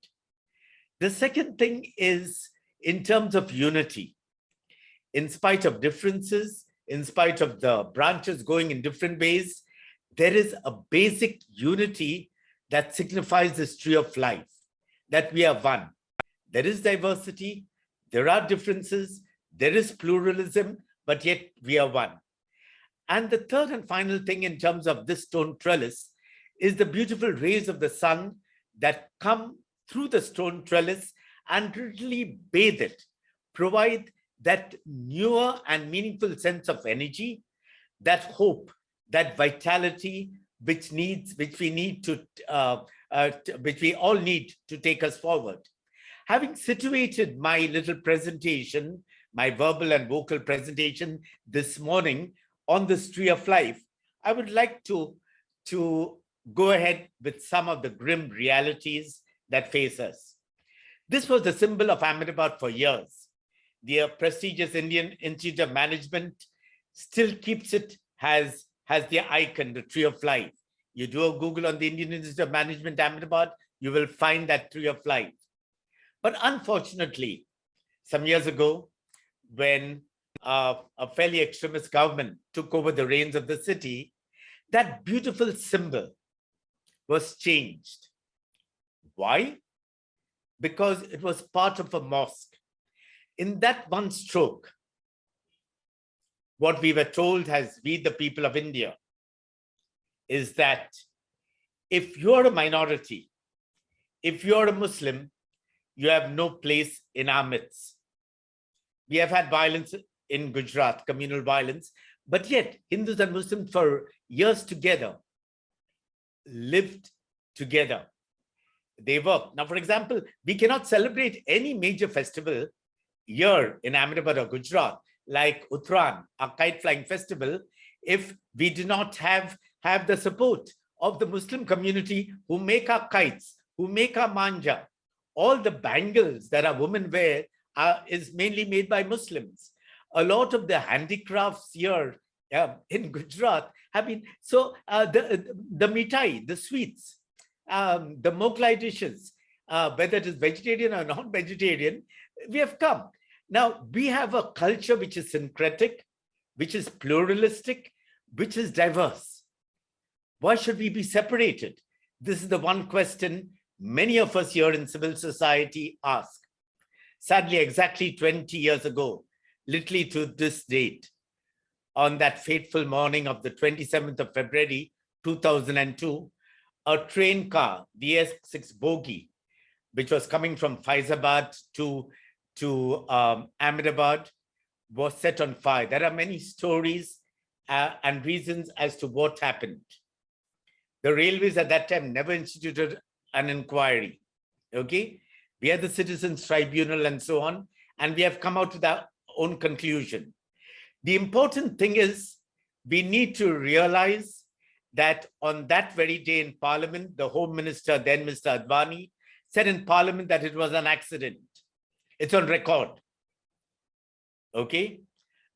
The second thing is in terms of unity. In spite of differences, in spite of the branches going in different ways, there is a basic unity that signifies this tree of life, that we are one. There is diversity, there are differences, there is pluralism, but yet we are one. And the third and final thing in terms of this stone trellis is the beautiful rays of the sun that come through the stone trellis and really bathe it, provide that newer and meaningful sense of energy, that hope, that vitality, which we all need to take us forward. Having situated my little presentation, my verbal and vocal presentation this morning on this tree of life, I would like to go ahead with some of the grim realities that face us. This was the symbol of Ahmedabad for years. The prestigious Indian Institute of Management still keeps it as their icon, the tree of life. You do a Google on the Indian Institute of Management Ahmedabad, you will find that tree of life. But unfortunately, some years ago, when a fairly extremist government took over the reins of the city, that beautiful symbol was changed. Why? Because it was part of a mosque. In that one stroke, what we were told as we, the people of India, is that if you're a minority, if you're a Muslim, you have no place in our midst. We have had violence in Gujarat, communal violence, but yet Hindus and Muslims for years together lived together. They work. Now, for example, we cannot celebrate any major festival here in Ahmedabad or Gujarat, like Uttarayan, our kite flying festival, if we do not have the support of the Muslim community who make our kites, who make our manja. All the bangles that our women wear is mainly made by Muslims. A lot of the handicrafts here in Gujarat have been, so the mithai, the sweets, the Mughlai dishes, whether it is vegetarian or non-vegetarian, we have come. Now, we have a culture which is syncretic, which is pluralistic, which is diverse. Why should we be separated? This is the one question many of us here in civil society ask. Sadly, exactly 20 years ago, literally to this date, on that fateful morning of the 27th of February, 2002, a train car, the S6 bogie, which was coming from Faizabad to Ahmedabad, was set on fire. There are many stories and reasons as to what happened. The railways at that time never instituted an inquiry. Okay, we had the Citizens Tribunal and so on, and we have come out with our own conclusion. The important thing is we need to realize that on that very day in Parliament, the Home Minister, then Mr. Advani, said in Parliament that it was an accident. It's on record. Okay,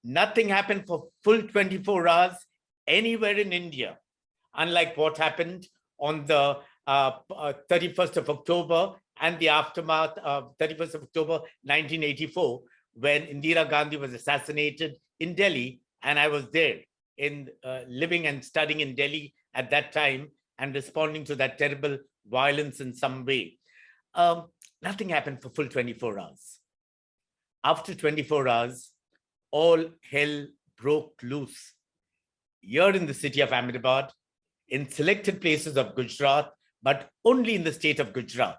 nothing happened for full 24 hours anywhere in India, unlike what happened on the 31st of October and the aftermath of 31st of October 1984, when Indira Gandhi was assassinated in Delhi, and I was there in living and studying in Delhi at that time and responding to that terrible violence in some way. Nothing happened for full 24 hours. After 24 hours, all hell broke loose here in the city of Ahmedabad, in selected places of Gujarat, but only in the state of Gujarat.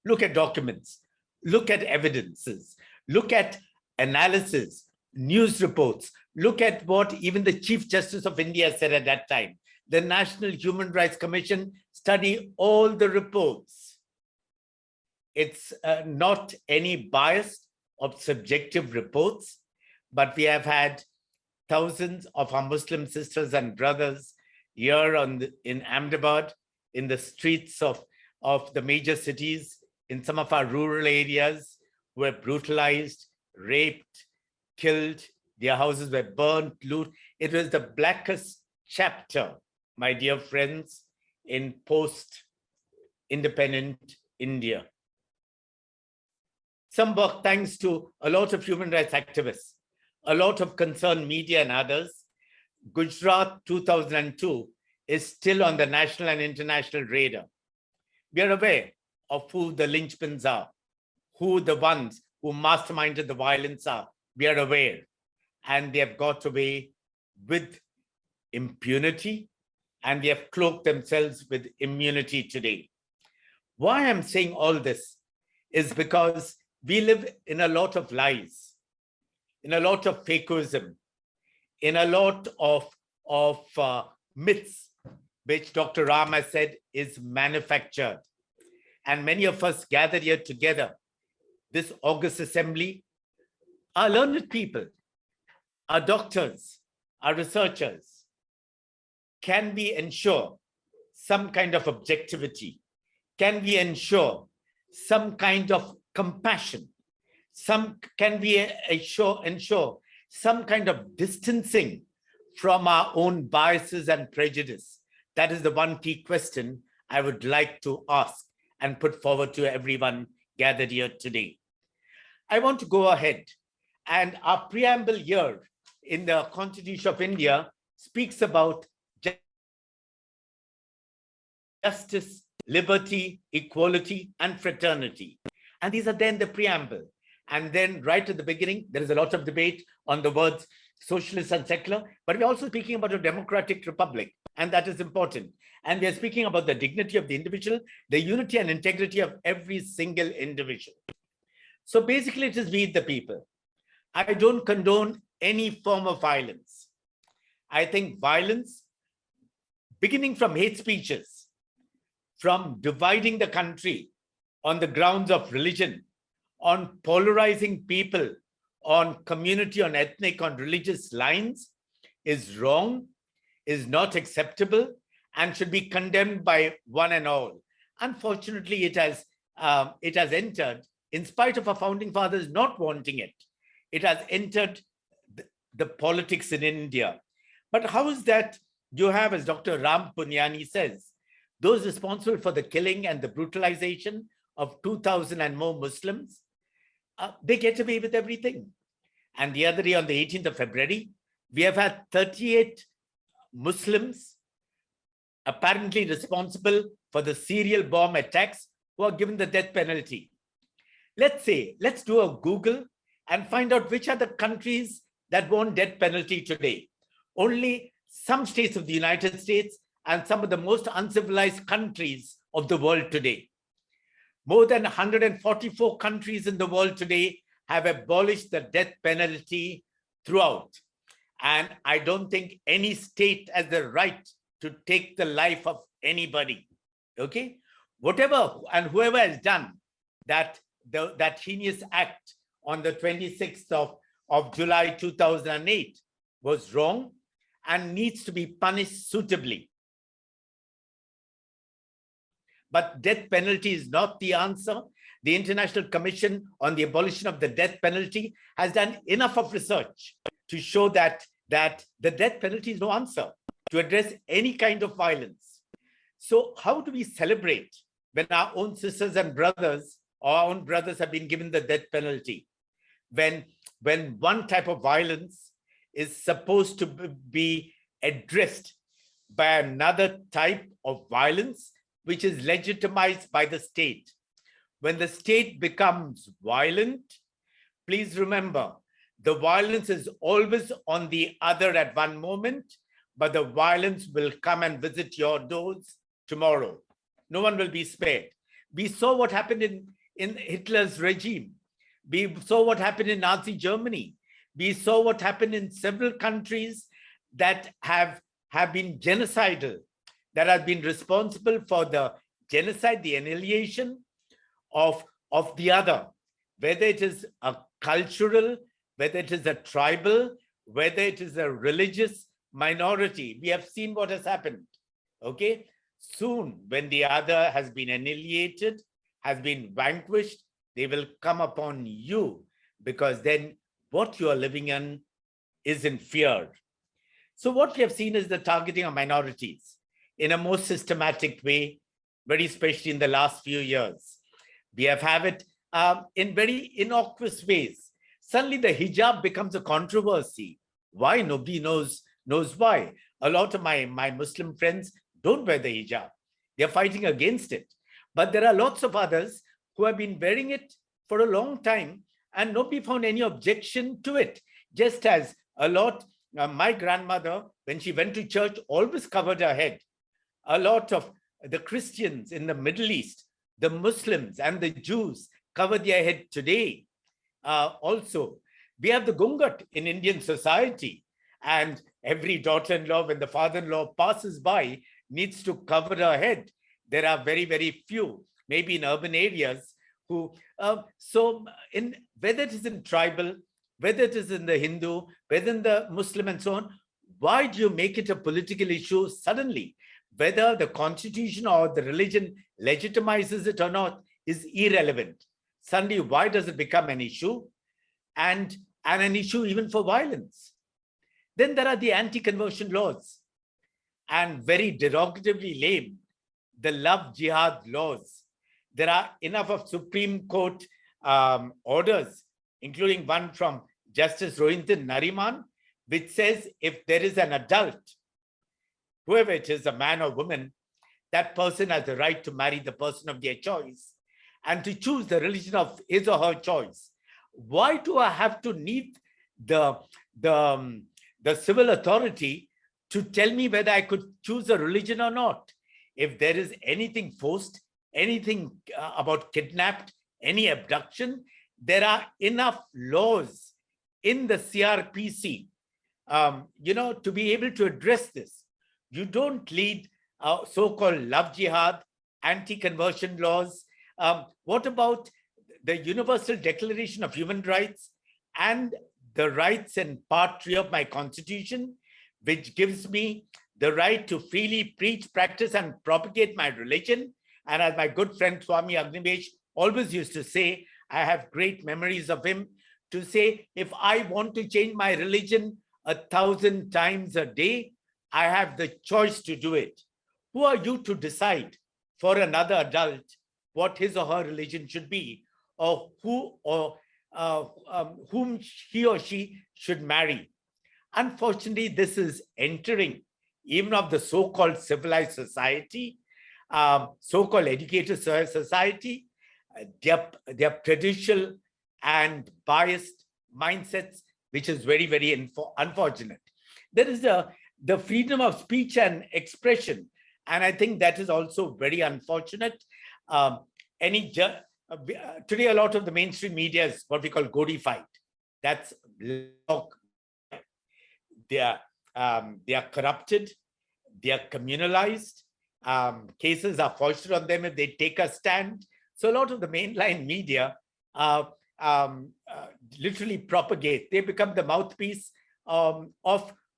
Look at documents, look at evidences, look at analysis, news reports, look at what even the Chief Justice of India said at that time. The National Human Rights Commission study all the reports. It's not any bias of subjective reports, but we have had thousands of our Muslim sisters and brothers here in Ahmedabad, in the streets of the major cities, in some of our rural areas, who were brutalized, raped, killed, their houses were burnt, looted. It was the blackest chapter, my dear friends, in post-independent India. Some work thanks to a lot of human rights activists, a lot of concerned media and others. Gujarat 2002 is still on the national and international radar. We are aware of who the linchpins are, who the ones who masterminded the violence are. We are aware, and they have got away with impunity, and they have cloaked themselves with immunity today. Why I'm saying all this is because we live in a lot of lies, in a lot of fakeism, in a lot of myths, which Dr. Ram has said is manufactured. And many of us gathered here together, this August Assembly, are learned people, are doctors, are researchers. Can we ensure some kind of objectivity? Can we ensure some kind of compassion? Can we ensure some kind of distancing from our own biases and prejudice? That is the one key question I would like to ask and put forward to everyone gathered here today. I want to go ahead, and our preamble here in the Constitution of India speaks about justice, liberty, equality, and fraternity. And these are then the preamble. And then right at the beginning, there is a lot of debate on the words socialist and secular, but we're also speaking about a democratic republic, and that is important. And we are speaking about the dignity of the individual, the unity and integrity of every single individual. So basically, it is we the people. I don't condone any form of violence. I think violence, beginning from hate speeches, from dividing the country on the grounds of religion, on polarizing people, on community, on ethnic, on religious lines, is wrong, is not acceptable, and should be condemned by one and all. Unfortunately, it has entered, in spite of our founding fathers not wanting it, it has entered the politics in India. But how is that you have, as Dr. Ram Puniyani says, those responsible for the killing and the brutalization of 2,000 and more Muslims, they get away with everything. And the other day, on the 18th of February, we have had 38 Muslims apparently responsible for the serial bomb attacks who are given the death penalty. Let's do a Google and find out which are the countries that want death penalty today. Only some states of the United States and some of the most uncivilized countries of the world today. More than 144 countries in the world today have abolished the death penalty throughout. And I don't think any state has the right to take the life of anybody. Okay, whatever and whoever has done that that heinous act on the 26th of July 2008 was wrong and needs to be punished suitably. But death penalty is not the answer. The International Commission on the Abolition of the Death Penalty has done enough of research to show that the death penalty is no answer to address any kind of violence. So how do we celebrate when our own sisters and brothers, or our own brothers, have been given the death penalty? When one type of violence is supposed to be addressed by another type of violence, which is legitimized by the state. When the state becomes violent, please remember, the violence is always on the other at one moment, but the violence will come and visit your doors tomorrow. No one will be spared. We saw what happened in Hitler's regime. We saw what happened in Nazi Germany. We saw what happened in several countries that have been genocidal, that have been responsible for the genocide, the annihilation of the other, whether it is a cultural, whether it is a tribal, whether it is a religious minority. We have seen what has happened. Okay, soon when the other has been annihilated, has been vanquished, they will come upon you, because then what you are living in is in fear. So what we have seen is the targeting of minorities in a more systematic way, very especially in the last few years. We have it in very innocuous ways. Suddenly the hijab becomes a controversy. Why? Nobody knows why. A lot of my Muslim friends don't wear the hijab. They're fighting against it. But there are lots of others who have been wearing it for a long time and nobody found any objection to it. Just as a lot, my grandmother, when she went to church, always covered her head. A lot of the Christians in the Middle East, the Muslims and the Jews cover their head today. Also, we have the gungat in Indian society, and every daughter-in-law, when the father-in-law passes by, needs to cover her head. There are very, very few, maybe in urban areas, who, so in whether it is in tribal, whether it is in the Hindu, whether in the Muslim and so on, why do you make it a political issue suddenly? Whether the constitution or the religion legitimizes it or not is irrelevant. Suddenly, why does it become an issue? And an issue even for violence. Then there are the anti-conversion laws, and very derogatively named, the love jihad laws. There are enough of Supreme Court orders, including one from Justice Rohinthan Nariman, which says if there is an adult, whoever it is, a man or woman, that person has the right to marry the person of their choice and to choose the religion of his or her choice. Why do I have to need the civil authority to tell me whether I could choose a religion or not? If there is anything forced, anything about kidnapped, any abduction, there are enough laws in the CRPC, to be able to address this. You don't lead so-called love jihad, anti-conversion laws. What about the Universal Declaration of Human Rights and the rights in Part 3 of my Constitution, which gives me the right to freely preach, practice, and propagate my religion? And as my good friend Swami Agnivesh always used to say, I have great memories of him, to say, if I want to change my religion 1,000 times a day, I have the choice to do it. Who are you to decide for another adult what his or her religion should be, or whom he or she should marry? Unfortunately, this is entering even of the so-called civilized society, so-called educated society, their prejudicial and biased mindsets, which is very, very unfortunate. There is the freedom of speech and expression, and I think that is also very unfortunate. Today, a lot of the mainstream media is what we call codified. That's they are corrupted, they are communalized, cases are foisted on them if they take a stand. So a lot of the mainline media literally propagate. They become the mouthpiece of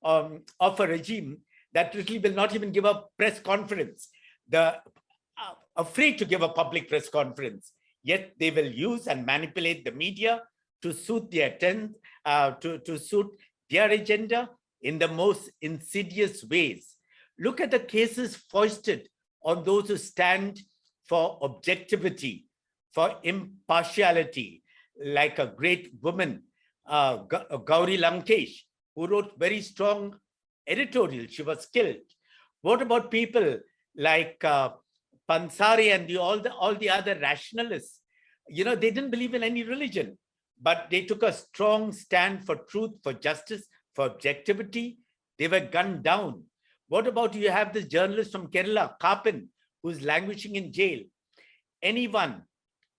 a regime that literally will not even give a press conference. They're afraid to give a public press conference, yet they will use and manipulate the media to suit their to suit their agenda in the most insidious ways. Look at the cases foisted on those who stand for objectivity, for impartiality, like a great woman, Gauri Lankesh, who wrote very strong editorials. She was killed. What about people like Pansari and all the other rationalists? You know, they didn't believe in any religion, but they took a strong stand for truth, for justice, for objectivity. They were gunned down. What about you have this journalist from Kerala, Kapan, who's languishing in jail? Anyone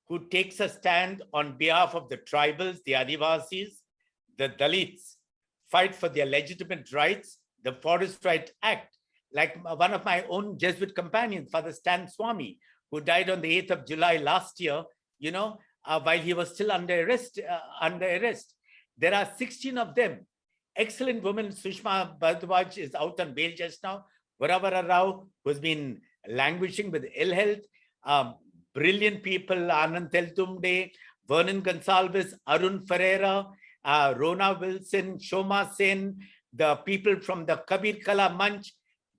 who takes a stand on behalf of the tribals, the Adivasis, the Dalits, fight for their legitimate rights, the Forest Right Act, like one of my own Jesuit companions, Father Stan Swami, who died on the 8th of July last year, you know, while he was still under arrest. There are 16 of them. Excellent woman, Sushma Bhardwaj, is out on bail just now. Varavara Rao, who's been languishing with ill health. Brilliant people, Anand Teltumde, Vernon Gonsalves, Arun Ferreira, Rona Wilson, Shoma Sen, the people from the Kabir Kala Manch,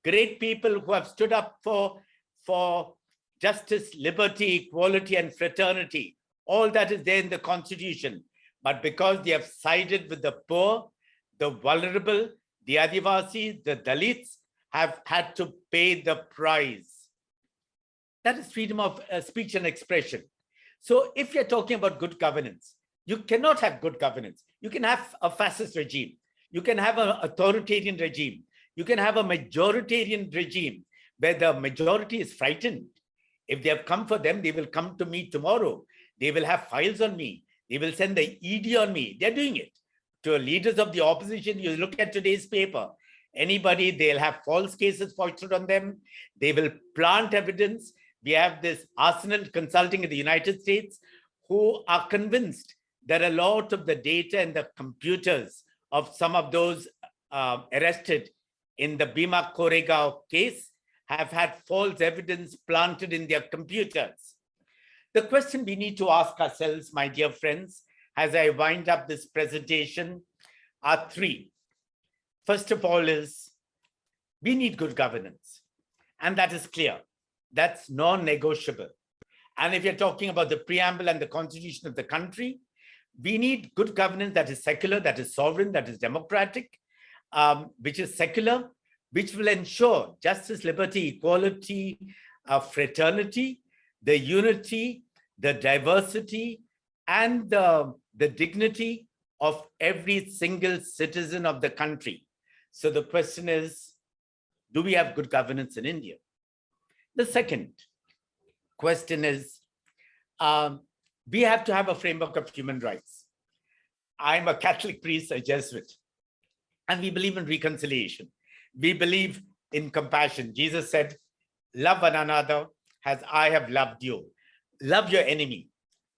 great people who have stood up for justice, liberty, equality, and fraternity. All that is there in the Constitution. But because they have sided with the poor, the vulnerable, the Adivasis, the Dalits, have had to pay the price. That is freedom of speech and expression. So if you're talking about good governance, you cannot have good governance. You can have a fascist regime. You can have an authoritarian regime. You can have a majoritarian regime where the majority is frightened. If they have come for them, they will come to me tomorrow. They will have files on me. They will send the ED on me. They're doing it. To leaders of the opposition, you look at today's paper. Anybody, they'll have false cases foisted on them. They will plant evidence. We have this Arsenal Consulting in the United States who are convinced that a lot of the data and the computers of some of those arrested in the Bhima Koregaon case have had false evidence planted in their computers. The question we need to ask ourselves, my dear friends, as I wind up this presentation, are three. First of all is, we need good governance. And that is clear. That's non-negotiable. And if you're talking about the preamble and the constitution of the country, we need good governance that is secular, that is sovereign, that is democratic, which is secular, which will ensure justice, liberty, equality, fraternity, the unity, the diversity, and the dignity of every single citizen of the country. So the question is, do we have good governance in India? The second question is, we have to have a framework of human rights. I'm a Catholic priest, a Jesuit, and we believe in reconciliation. We believe in compassion. Jesus said, love one another as I have loved you. Love your enemy.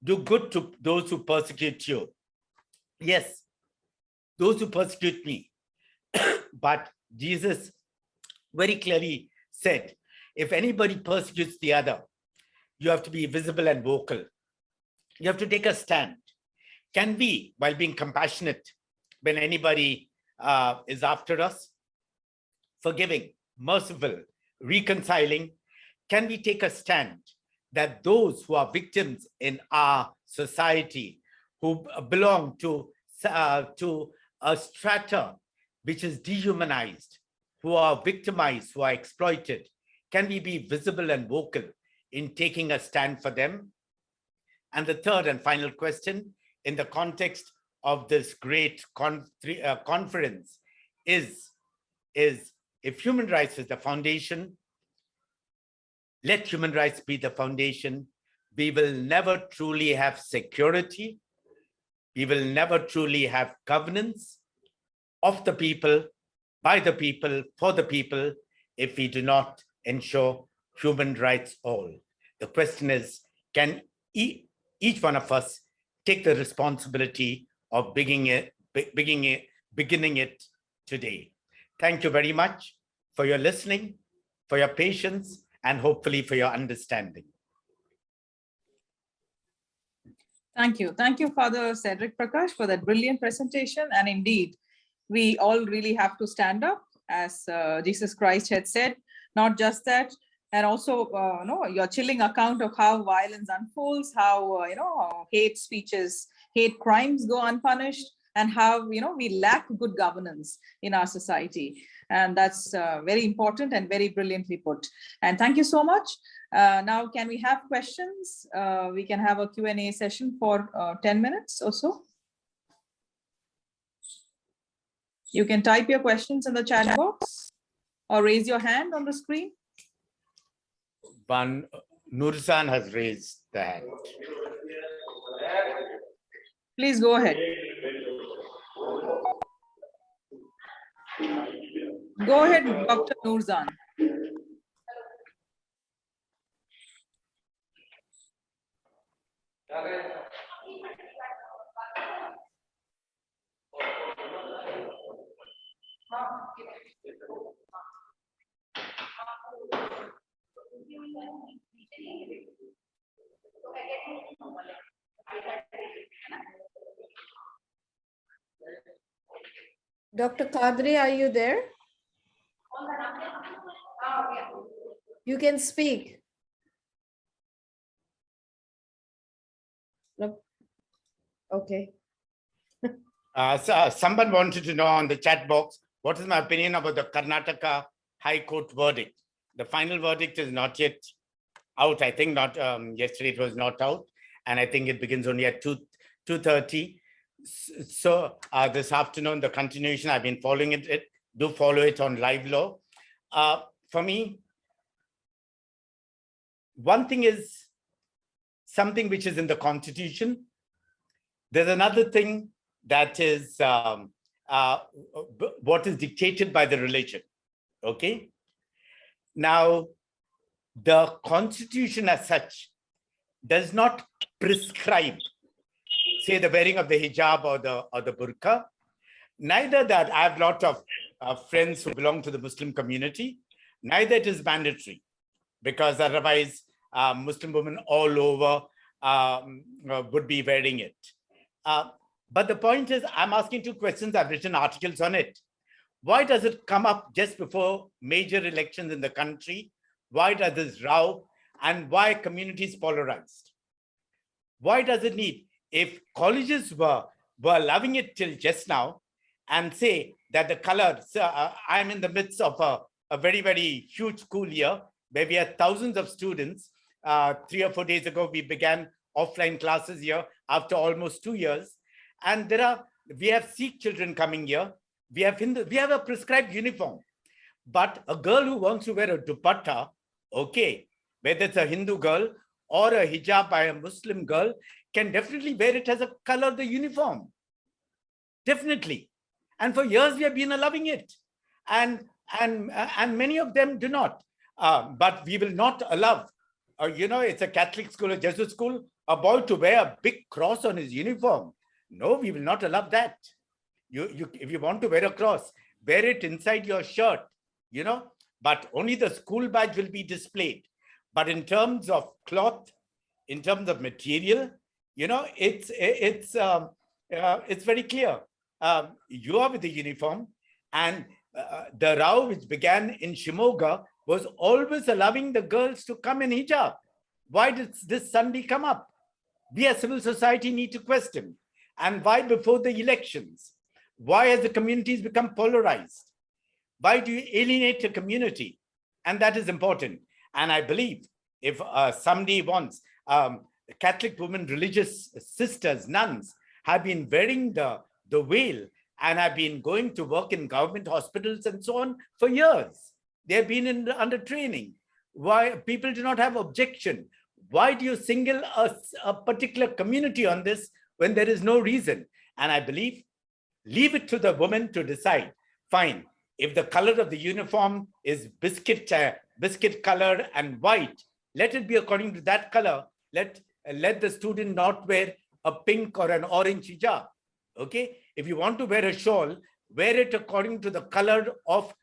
Do good to those who persecute you. Yes, those who persecute me. But Jesus very clearly said, if anybody persecutes the other, you have to be visible and vocal. You have to take a stand. Can we, while being compassionate, when anybody is after us, forgiving, merciful, reconciling, can we take a stand that those who are victims in our society, who belong to a strata which is dehumanized, who are victimized, who are exploited, can we be visible and vocal in taking a stand for them? And the third and final question, in the context of this great conference, is if human rights is the foundation, let human rights be the foundation. We will never truly have security. We will never truly have governance of the people, by the people, for the people, if we do not ensure human rights all. The question is, can each one of us take the responsibility of beginning it today? Thank you very much for your listening, for your patience, and hopefully for your understanding. Thank you. Thank you, Father Cedric Prakash, for that brilliant presentation. And indeed, we all really have to stand up, as Jesus Christ had said, not just that, and also, your chilling account of how violence unfolds, how, hate speeches, hate crimes go unpunished, and how, we lack good governance in our society. And that's very important and very brilliantly put. And thank you so much. Now, can we have questions? We can have a Q&A session for 10 minutes or so. You can type your questions in the chat box or raise your hand on the screen. Nursan has raised the hand. Please go ahead. Go ahead, Dr. Nurzan. Dr. Kadri, are you there? You can speak. No. Okay. So someone wanted to know on the chat box, what is my opinion about the Karnataka High Court verdict? The final verdict is not yet out. I think not yesterday it was not out, and I think it begins only at 2:30. So this afternoon, the continuation, I've been following it. Do follow it on Live Law. For me, one thing is something which is in the Constitution. There's another thing that is what is dictated by the religion. Okay. Now, the Constitution as such does not prescribe, say, the wearing of the hijab or the burqa. Neither that, I have a lot of friends who belong to the Muslim community. Neither it is mandatory, because otherwise Muslim women all over would be wearing it. But the point is, I'm asking two questions. I've written articles on it. Why does it come up just before major elections in the country? Why does this row? And why communities polarized? Why does it need? If colleges were loving it till just now and say that the color, I'm in the midst of a very, very huge school year where we had thousands of students. 3 or 4 days ago, we began offline classes here after almost 2 years. And we have Sikh children coming here. We have a prescribed uniform. But a girl who wants to wear a dupatta, okay, whether it's a Hindu girl or a hijab by a Muslim girl, can definitely wear it as a color of the uniform. Definitely. And for years we have been loving it. And many of them do not. But we will not allow, it's a Catholic school, a Jesuit school, a boy to wear a big cross on his uniform. No, we will not allow that. If you want to wear a cross, wear it inside your shirt, but only the school badge will be displayed. But in terms of cloth, in terms of material, it's very clear. You are with the uniform, and the row which began in Shimoga was always allowing the girls to come in hijab. Why did this suddenly come up? We as civil society need to question. And why before the elections? Why has the communities become polarized? Why do you alienate a community? And that is important. And I believe if somebody wants, Catholic women, religious sisters, nuns, have been wearing the veil and have been going to work in government hospitals and so on for years. They have been under training. Why people do not have objection? Why do you single a particular community on this when there is no reason? And I believe, leave it to the woman to decide. Fine, if the color of the uniform is biscuit biscuit color and white, let it be according to that color. Let the student not wear a pink or an orange hijab. Okay, if you want to wear a shawl, wear it according to the color of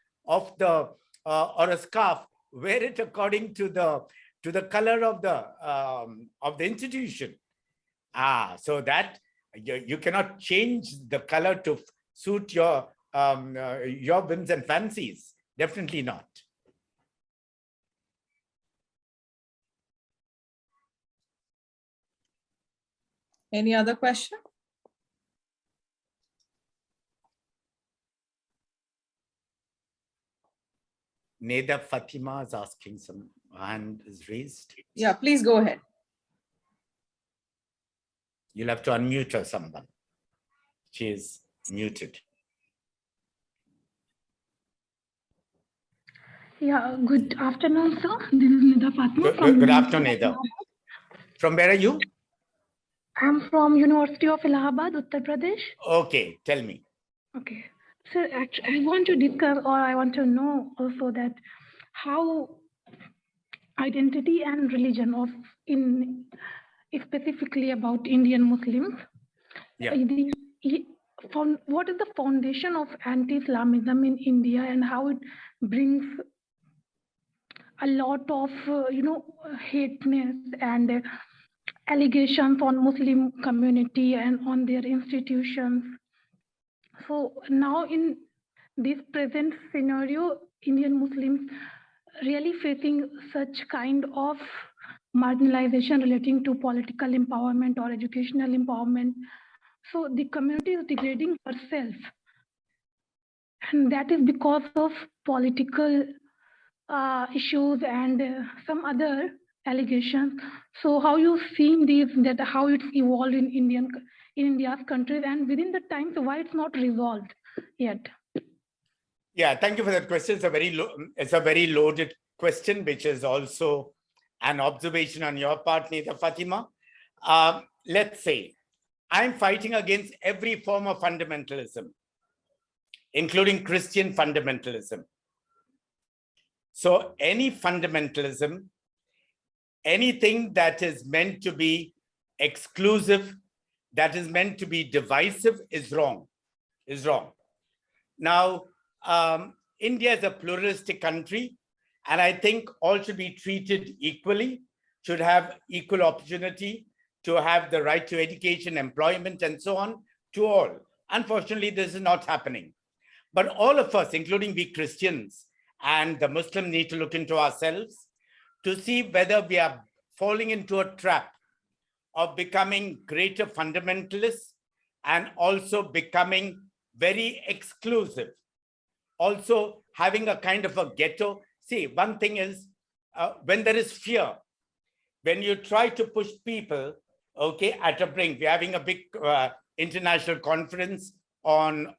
the or a scarf, wear it according to the color of the institution. So that you cannot change the color to suit your whims and fancies. Definitely not. Any other question? Neda Fatima is asking, some hand is raised. Yeah, please go ahead. You'll have to unmute her, someone. She is muted. Yeah, good afternoon, sir. This is Nida Fatma. Good afternoon, Neda. From where are you? I'm from University of Allahabad, Uttar Pradesh. Okay, tell me. Okay. So actually, I want to discuss, or I want to know also that how identity and religion of specifically about Indian Muslims. Yeah. What is the foundation of anti-Islamism in India and how it brings a lot of hateness and allegations on Muslim community and on their institutions. So now in this present scenario, Indian Muslims really facing such kind of marginalization relating to political empowerment or educational empowerment. So the community is degrading herself. And that is because of political issues and some other allegations. So how you seen these, that how it's evolved in India's countries and within the time, so why it's not resolved yet? Yeah, thank you for that question. It's a very loaded question, which is also an observation on your part, Nida Fatima. Let's say I'm fighting against every form of fundamentalism, including Christian fundamentalism. So any fundamentalism, anything that is meant to be exclusive, that is meant to be divisive is wrong, Now, India is a pluralistic country, and I think all should be treated equally, should have equal opportunity to have the right to education, employment, and so on to all. Unfortunately, this is not happening. But all of us, including we Christians and the Muslims, need to look into ourselves to see whether we are falling into a trap of becoming greater fundamentalists and also becoming very exclusive. Also having a kind of a ghetto. See, one thing is when there is fear, when you try to push people, okay, at a brink. We're having a big international conference on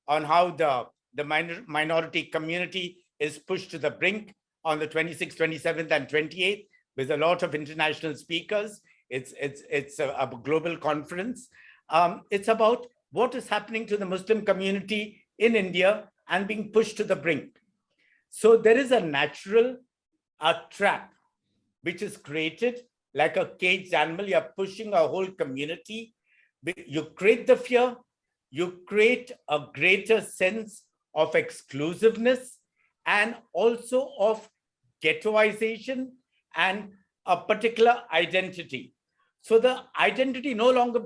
how the minority community is pushed to the brink on the 26th, 27th, and 28th with a lot of international speakers. It's a global conference. It's about what is happening to the Muslim community in India and being pushed to the brink. So there is a natural trap which is created like a caged animal. You're pushing a whole community. You create the fear. You create a greater sense of exclusiveness and also of ghettoization and a particular identity. So the identity no longer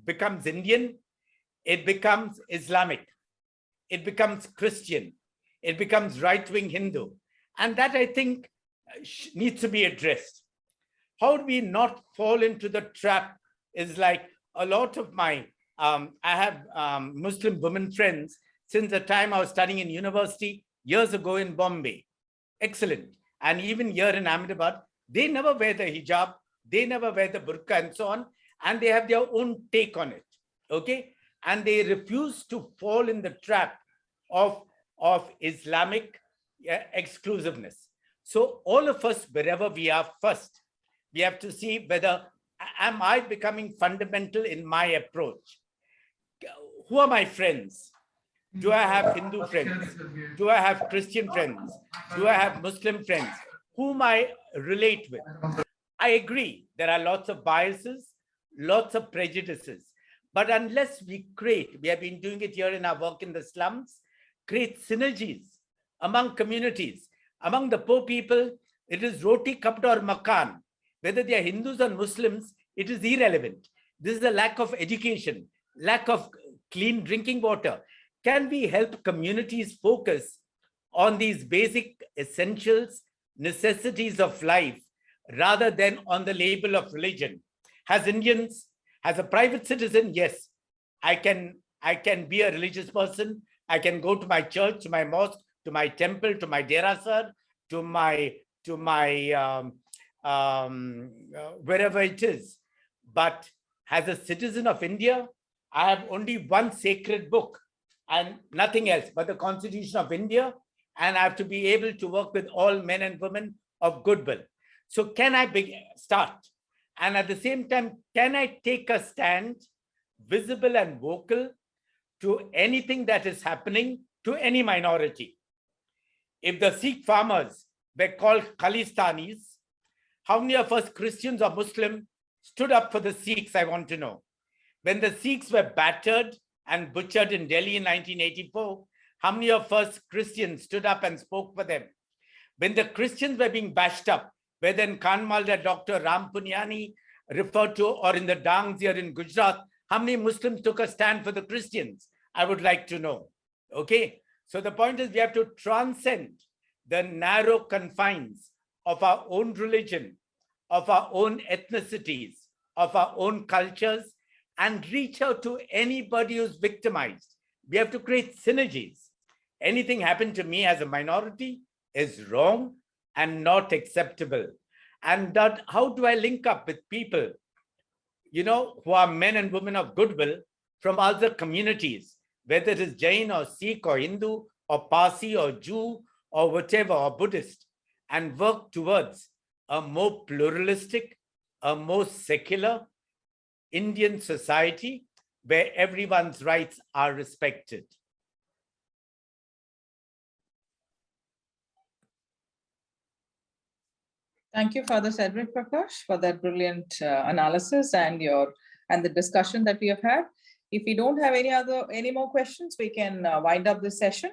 becomes Indian. It becomes Islamic. It becomes Christian. It becomes right-wing Hindu. And that, I think, needs to be addressed. How do we not fall into the trap is like a lot of my, I have Muslim women friends since the time I was studying in university years ago in Bombay. Excellent. And even here in Ahmedabad, they never wear the hijab, they never wear the burqa and so on, and they have their own take on it, okay? And they refuse to fall in the trap of Islamic exclusiveness. So all of us, wherever we are, first, we have to see whether, am I becoming fundamental in my approach? Who are my friends? Do I have Hindu friends? Do I have Christian friends? Do I have Muslim friends whom I relate with? I agree, there are lots of biases, lots of prejudices. But unless we have been doing it here in our work in the slums, create synergies among communities, among the poor people, it is roti, kapda or makan. Whether they are Hindus or Muslims, it is irrelevant. This is a lack of education, lack of clean drinking water. Can we help communities focus on these basic essentials, necessities of life, rather than on the label of religion? As Indians, as a private citizen, yes, I can be a religious person. I can go to my church, to my mosque, to my temple, to my derasar, to my wherever it is. But as a citizen of India, I have only one sacred book and nothing else but the Constitution of India, and I have to be able to work with all men and women of goodwill. So can I start? And at the same time, can I take a stand, visible and vocal, to anything that is happening to any minority? If the Sikh farmers were called Khalistanis, how many of us Christians or Muslims stood up for the Sikhs, I want to know. When the Sikhs were battered and butchered in Delhi in 1984, how many of us Christians stood up and spoke for them? When the Christians were being bashed up, whether in Kanmalda, Dr. Ram Puniyani referred to, or in the Dangs here in Gujarat, how many Muslims took a stand for the Christians? I would like to know. Okay, so the point is we have to transcend the narrow confines of our own religion, of our own ethnicities, of our own cultures, and reach out to anybody who's victimized. We have to create synergies. Anything happened to me as a minority is wrong and not acceptable. And that, how do I link up with people, who are men and women of goodwill from other communities, whether it is Jain or Sikh or Hindu or Parsi or Jew or whatever, or Buddhist, and work towards a more pluralistic, a more secular Indian society where everyone's rights are respected. Thank you, Father Cedric Prakash, for that brilliant analysis and the discussion that we have had. If we don't have any more questions, we can wind up this session.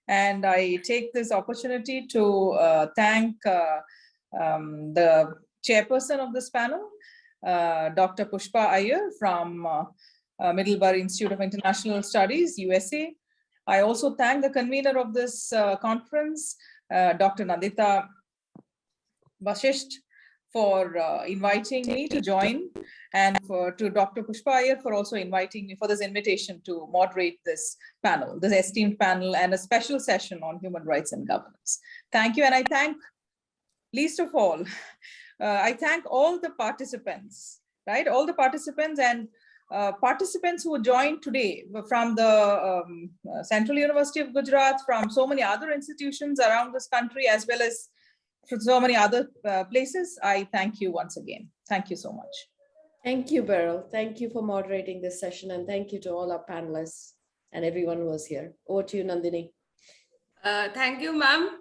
And I take this opportunity to thank the chairperson of this panel, Dr. Pushpa Iyer from Middlebury Institute of International Studies, USA. I also thank the convener of this conference, Dr. Nandita Vashisht, for inviting me to join, and to Dr. Pushpa Iyer for also inviting me for this invitation to moderate this panel, this esteemed panel, and a special session on human rights and governance. Thank you. And I thank, least of all, I thank all the participants, right? All the participants and participants who joined today from the Central University of Gujarat, from so many other institutions around this country, as well as from so many other places. I thank you once again. Thank you so much. Thank you, Beryl. Thank you for moderating this session, and thank you to all our panelists and everyone who was here. Over to you, Nandini. Thank you, ma'am.